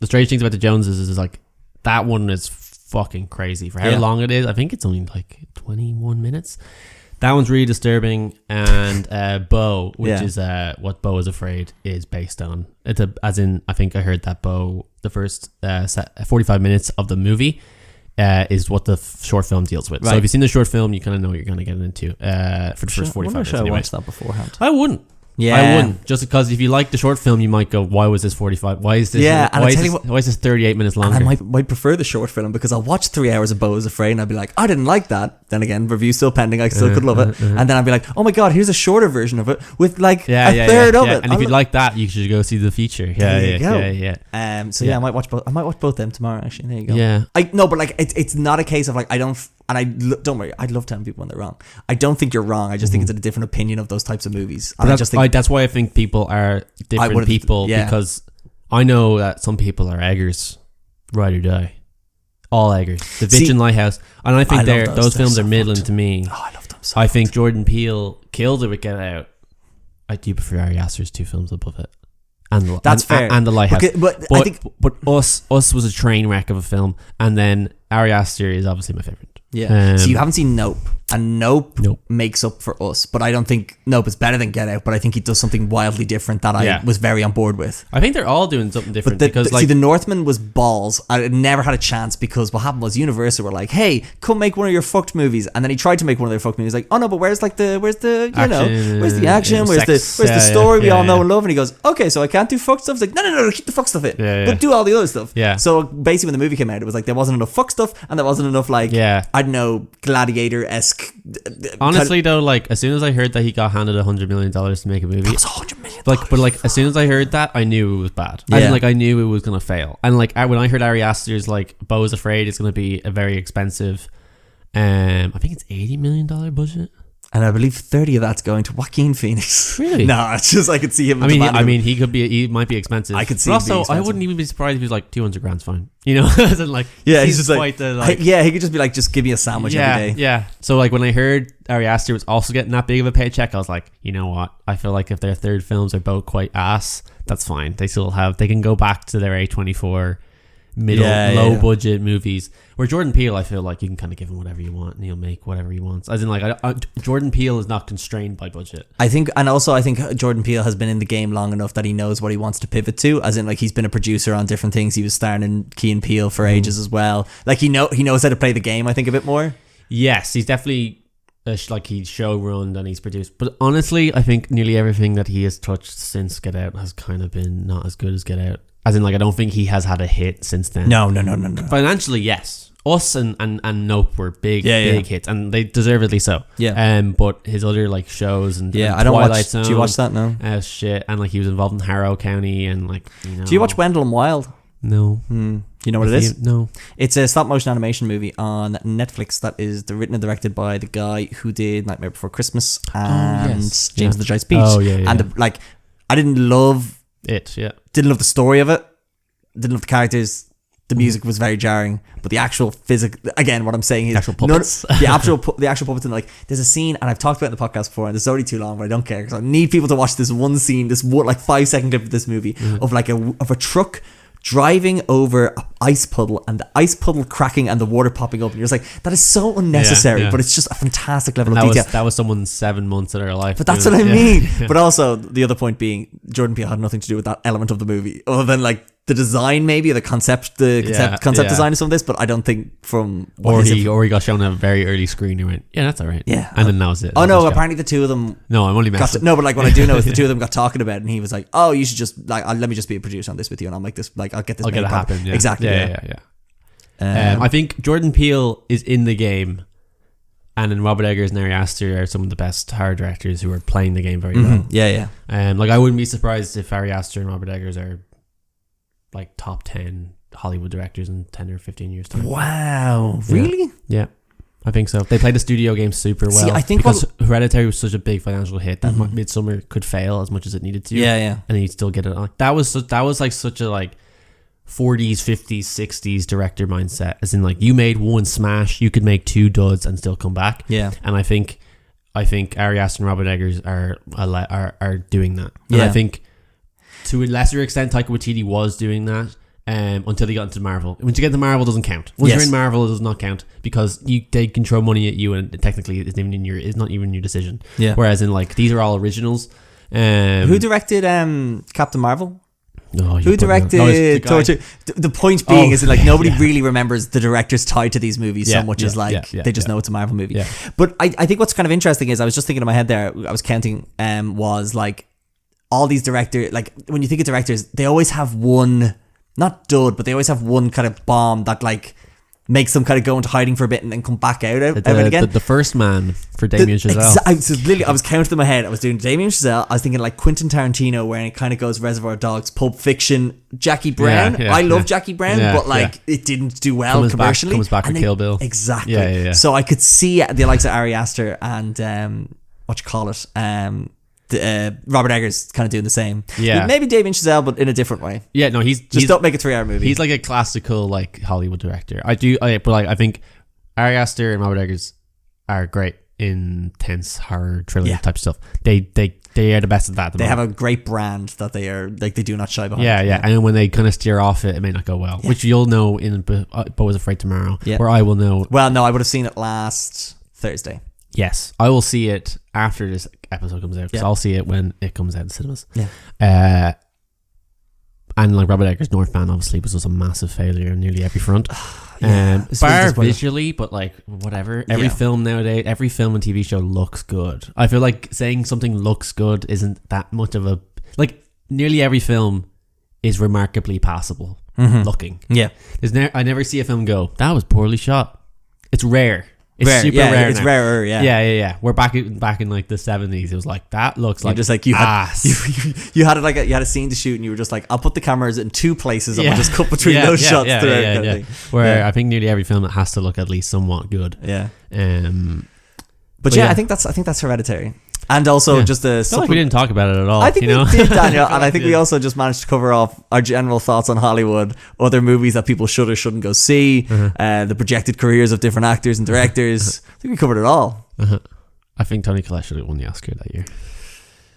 strange things about the Joneses is like that one is fucking crazy for how long it is. I think it's only like 21 minutes. That one's really disturbing. And Beau, which is what Beau is Afraid is based on. It's I think I heard that Beau, the first 45 minutes of the movie is what the short film deals with. Right. So if you've seen the short film, you kind of know what you're going to get into for the first 45 minutes. I watched that beforehand. I wouldn't. Yeah, I wouldn't. Just because if you like the short film, you might go, "Why was this 45? Why is this? Why is this 38 minutes longer?" And I might prefer the short film because I'll watch 3 hours of Beau is Afraid and I'll be like, "I didn't like that." Then again, review still pending. I still could love it. And then I'll be like, "Oh my god, here's a shorter version of it with like a third of it." And if you like that, you should go see the feature. Yeah. I might watch both. I might watch both them tomorrow. Actually, there you go. Yeah. But like it's not a case of like I don't. And don't worry, I'd love telling people when they're wrong. I don't think you're wrong. I just think it's a different opinion of those types of movies. And that's why I think people are different people because I know that some people are Eggers, ride or die. All Eggers. The Witch and Lighthouse. And I think those films are middling to me. Oh, I love them so I think Jordan Peele killed it with Get Out. I do prefer Ari Aster's two films above it. And that's fair. And The Lighthouse. But I think Us was a train wreck of a film. And then Ari Aster is obviously my favourite. Yeah. So you haven't seen Nope, and Nope makes up for Us, but I don't think Nope is better than Get Out. But I think he does something wildly different that I was very on board with. I think they're all doing something different because The Northman was balls. I never had a chance because what happened was Universal were like, "Hey, come make one of your fucked movies," and then he tried to make one of their fucked movies. Like, "Oh no, but where's the action? Where's the story we all know and love?" And he goes, "Okay, so I can't do fucked stuff." It's like, no, keep the fuck stuff in, but do all the other stuff. Yeah. So basically, when the movie came out, it was like there wasn't enough fuck stuff, and there wasn't enough I don't know, Gladiator-esque esque. Honestly, though, like as soon as I heard that he got handed $100 million to make a movie, That was $100 million. but as soon as I heard that, I knew it was bad. Yeah. I knew it was gonna fail. And like when I heard Ari Aster's like Beau is afraid it's gonna be a very expensive, I think it's $80 million budget. And I believe 30 of that's going to Joaquin Phoenix. Really? No, it's just I could see him. I mean, he might be expensive. I could see. But him being also, I expensive. wouldn't even be surprised if he was like 200 grand's fine. You know, as in like he's just like, the, yeah, he could just be like, just give me a sandwich every day. Yeah. So like when I heard Ari Aster was also getting that big of a paycheck, I was like, you know what? I feel like if their third films are both quite ass, that's fine. They can go back to their A24 low budget movies. Where Jordan Peele, I feel like you can kind of give him whatever you want and he'll make whatever he wants. As in like Jordan Peele is not constrained by budget. I think Jordan Peele has been in the game long enough that he knows what he wants to pivot to. As in like he's been a producer on different things. He was starring in Key and Peele for ages as well. Like he knows how to play the game, I think, a bit more. Yes, he's definitely like he's showrun and he's produced. But honestly, I think nearly everything that he has touched since Get Out has kind of been not as good as Get Out. As in like I don't think he has had a hit since then. No. Financially, yes. Us and Nope were big hits, and they deservedly so. Yeah. But his other like shows and I don't Twilight Zone, do you watch that now? Shit, and like he was involved in Harrow County and like Do you watch Wendell and Wild? No. Do you know what it is? No. It's a stop motion animation movie on Netflix that is written and directed by the guy who did Nightmare Before Christmas and James and the Giant Peach. And I didn't love it. Yeah. Didn't love the story of it. Didn't love the characters. The music was very jarring, but the actual again, what I'm saying is the actual puppets. the actual puppets, and like there's a scene, and I've talked about it in the podcast before, and it's already too long, but I don't care because I need people to watch this one scene, this one like 5-second clip of this movie of like a truck driving over an ice puddle and the ice puddle cracking and the water popping up, and you're just like, that is so unnecessary, but it's just a fantastic level of detail. That was someone's 7 months of their life. But that's what I mean. But also the other point being, Jordan Peele had nothing to do with that element of the movie other than like the design, maybe, or the concept design of some of this, but I don't think from or he got shown a very early screen. He went, yeah, that's all right. Yeah, and then that was it. Oh no, apparently the two of them. No, I'm only messing. No, but like what I do know is the two of them got talking about it, and he was like, "Oh, you should just like let me just be a producer on this with you, and I'll make this like I'll get this. I'll get it happen. Yeah. Exactly. Yeah. I think Jordan Peele is in the game, and then Robert Eggers and Ari Aster are some of the best horror directors who are playing the game very well. Yeah. Like I wouldn't be surprised if Ari Aster and Robert Eggers are like top 10 Hollywood directors in 10 or 15 years time. Wow, really? Yeah, I think so. They play the studio game super well. See, I think because Hereditary was such a big financial hit that Midsommar could fail as much as it needed to. Yeah. And he'd still get it on. That was like such a like 40s, 50s, 60s director mindset, as in like you made one smash, you could make 2 duds and still come back. Yeah. And I think Ari Aster and Robert Eggers are doing that. And I think to a lesser extent, Taika Waititi was doing that until he got into Marvel. Once you get into Marvel, it doesn't count. Once you're in Marvel, it does not count because they can throw money at you, and technically, it's not even your decision. Yeah. Whereas in like these are all originals. Who directed Captain Marvel? Who directed Thor 2? The point being is that like nobody really remembers the directors tied to these movies so much as like they just know it's a Marvel movie. Yeah. But I think what's kind of interesting is I was just thinking in my head there, I was counting was like all these directors, like when you think of directors, they always have one, not dud, but they always have one kind of bomb that like makes them kind of go into hiding for a bit and then come back out of it again. The First Man for Damien Chazelle. I was counting in my head. I was doing Damien Chazelle. I was thinking like Quentin Tarantino, where it kind of goes Reservoir Dogs, Pulp Fiction, Jackie Brown. I love Jackie Brown, but like it didn't do well commercially. Comes back for Kill Bill. Exactly. Yeah. So I could see the likes of Ari Aster and Robert Eggers kind of doing the same. Yeah. Maybe Damien Chazelle, but in a different way. Yeah, no, he's don't make a 3-hour movie. He's like a classical like Hollywood director. But I think Ari Aster and Robert Eggers are great in tense horror thriller type stuff. They are the best at that. They have a great brand that they are like they do not shy behind. Yeah. And when they kind of steer off it may not go well, which you'll know in Beau is Afraid Tomorrow, where I will know. Well, no, I would have seen it last Thursday. Yes, I will see it after this episode comes out because I'll see it when it comes out in cinemas. Yeah. And like Robert Eggers' Northman obviously was just a massive failure on nearly every front. Bar visually, but like whatever. Every film nowadays, every film and TV show looks good. I feel like saying something looks good isn't that much of a like. Nearly every film is remarkably passable looking. Yeah. I never see a film go, that was poorly shot. It's rare. It's rare. super Yeah, rare. it's now. rarer. Yeah. Yeah. We're back in like the 70s. It was like that looks like just like you ass. had you had it like you had a scene to shoot, and you were just like, I'll put the cameras in 2 places and we'll just cut between those shots throughout. Kind of thing. Where I think nearly every film it has to look at least somewhat good. Yeah. But yeah, I think that's Hereditary. And also just I feel like we didn't talk about it at all. I think we did, Daniel, and I think we also just managed to cover off our general thoughts on Hollywood, other movies that people should or shouldn't go see, the projected careers of different actors and directors. I think we covered it all. I think Toni Collette should have won the Oscar that year.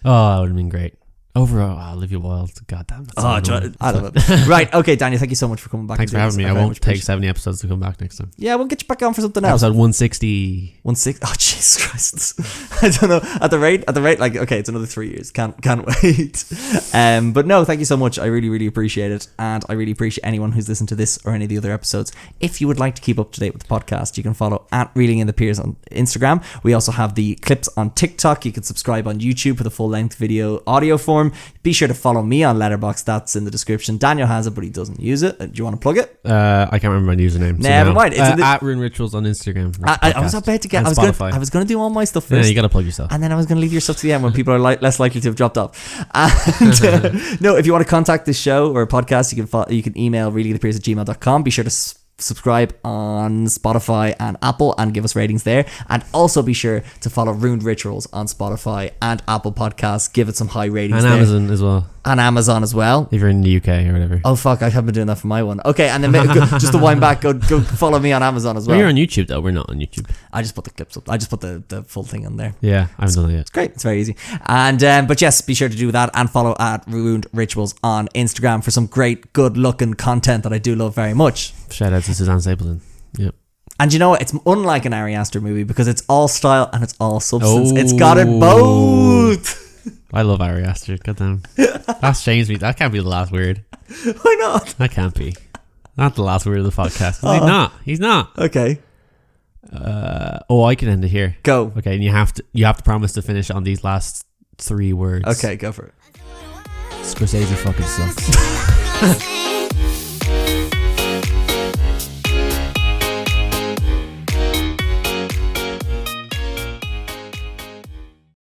Oh, that would have been great. Overall, Olivia Wilde, goddamn. I love it. Right, okay, Daniel, thank you so much for coming back. Thanks for having me. I won't take 70 episodes to come back next time. Yeah, we'll get you back on for something else. Episode 160. 160. Oh, Jesus Christ. I don't know. At the rate, like, okay, it's another 3 years. Can't wait. But no, thank you so much. I really, really appreciate it. And I really appreciate anyone who's listened to this or any of the other episodes. If you would like to keep up to date with the podcast, you can follow @Reeling in the Piers on Instagram. We also have the clips on TikTok. You can subscribe on YouTube for the full length video audio form. Be sure to follow me on Letterboxd. That's in the description. Daniel has it, but he doesn't use it. Do you want to plug it? I can't remember my username. Never mind. It's @Rune Rituals on Instagram. I was about to get. I was going to do all my stuff first. Yeah, you got to plug yourself. And then I was going to leave your stuff to the end when people are less likely to have dropped off. And no, if you want to contact this show or a podcast, you can email reallythepeers@gmail.com. Be sure to subscribe on Spotify and Apple and give us ratings there, and also be sure to follow Ruined Rituals on Spotify and Apple Podcasts. Give it some high ratings and there. Amazon as well, and Amazon as well if you're in the UK or whatever. Oh fuck, I haven't been doing that for my one. Okay, and then just to wind back, go follow me on Amazon as well. We're on YouTube though. We're not on YouTube. I just put the clips up. I just put the full thing on there. Yeah, I haven't done it yet. It's great. It's very easy. And but yes, be sure to do that and follow @Ruined Rituals on Instagram for some great, good looking content that I do love very much. Shout out to Suzanne Stapleton. Yep. And you know what? It's unlike an Ari Aster movie because it's all style and it's all substance. It's got it both. I love Ari Aster. Goddamn. That's changed me. That can't be the last word. Why not? That can't be. Not the last word of the podcast. He's not. He's not. Okay. I can end it here. Go. Okay, and you have to promise to finish on these last 3 words. Okay, go for it. Scorsese fucking sucks.